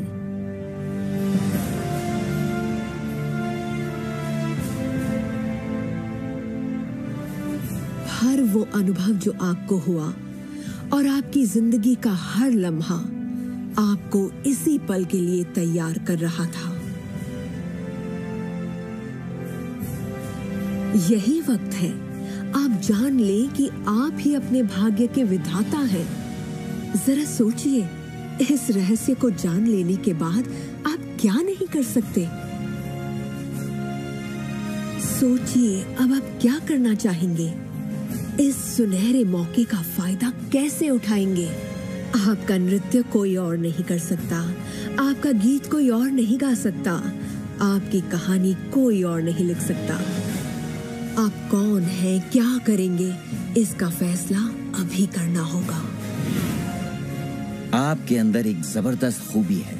हर वो अनुभव जो आपको हुआ और आपकी जिंदगी का हर लम्हा आपको इसी पल के लिए तैयार कर रहा था। यही वक्त है आप जान लें कि आप ही अपने भाग्य के विधाता हैं। जरा सोचिए, इस रहस्य को जान लेने के बाद आप क्या नहीं कर सकते। सोचिए, अब आप क्या करना चाहेंगे? इस सुनहरे मौके का फायदा कैसे उठाएंगे? आपका नृत्य कोई और नहीं कर सकता, आपका गीत कोई और नहीं गा सकता, आपकी कहानी कोई और नहीं लिख सकता। आप कौन हैं, क्या करेंगे, इसका फैसला अभी करना होगा। आपके अंदर एक जबरदस्त खूबी है।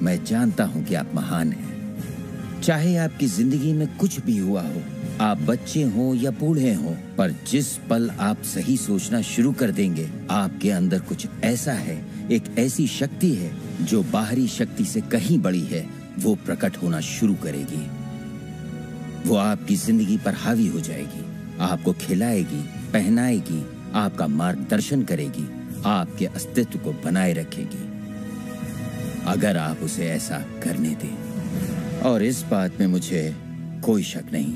मैं जानता हूं कि आप महान हैं। चाहे आपकी जिंदगी में कुछ भी हुआ हो, आप बच्चे हो या बूढ़े हो, पर जिस पल आप सही सोचना शुरू कर देंगे, आपके अंदर कुछ ऐसा है, एक ऐसी शक्ति है जो बाहरी शक्ति से कहीं बड़ी है, वो प्रकट होना शुरू करेगी। वो आपकी जिंदगी पर हावी हो जाएगी, आपको खिलाएगी, पहनाएगी, आपका मार्गदर्शन करेगी, आपके अस्तित्व को बनाए रखेगी, अगर आप उसे ऐसा करने दें। और इस बात में मुझे कोई शक नहीं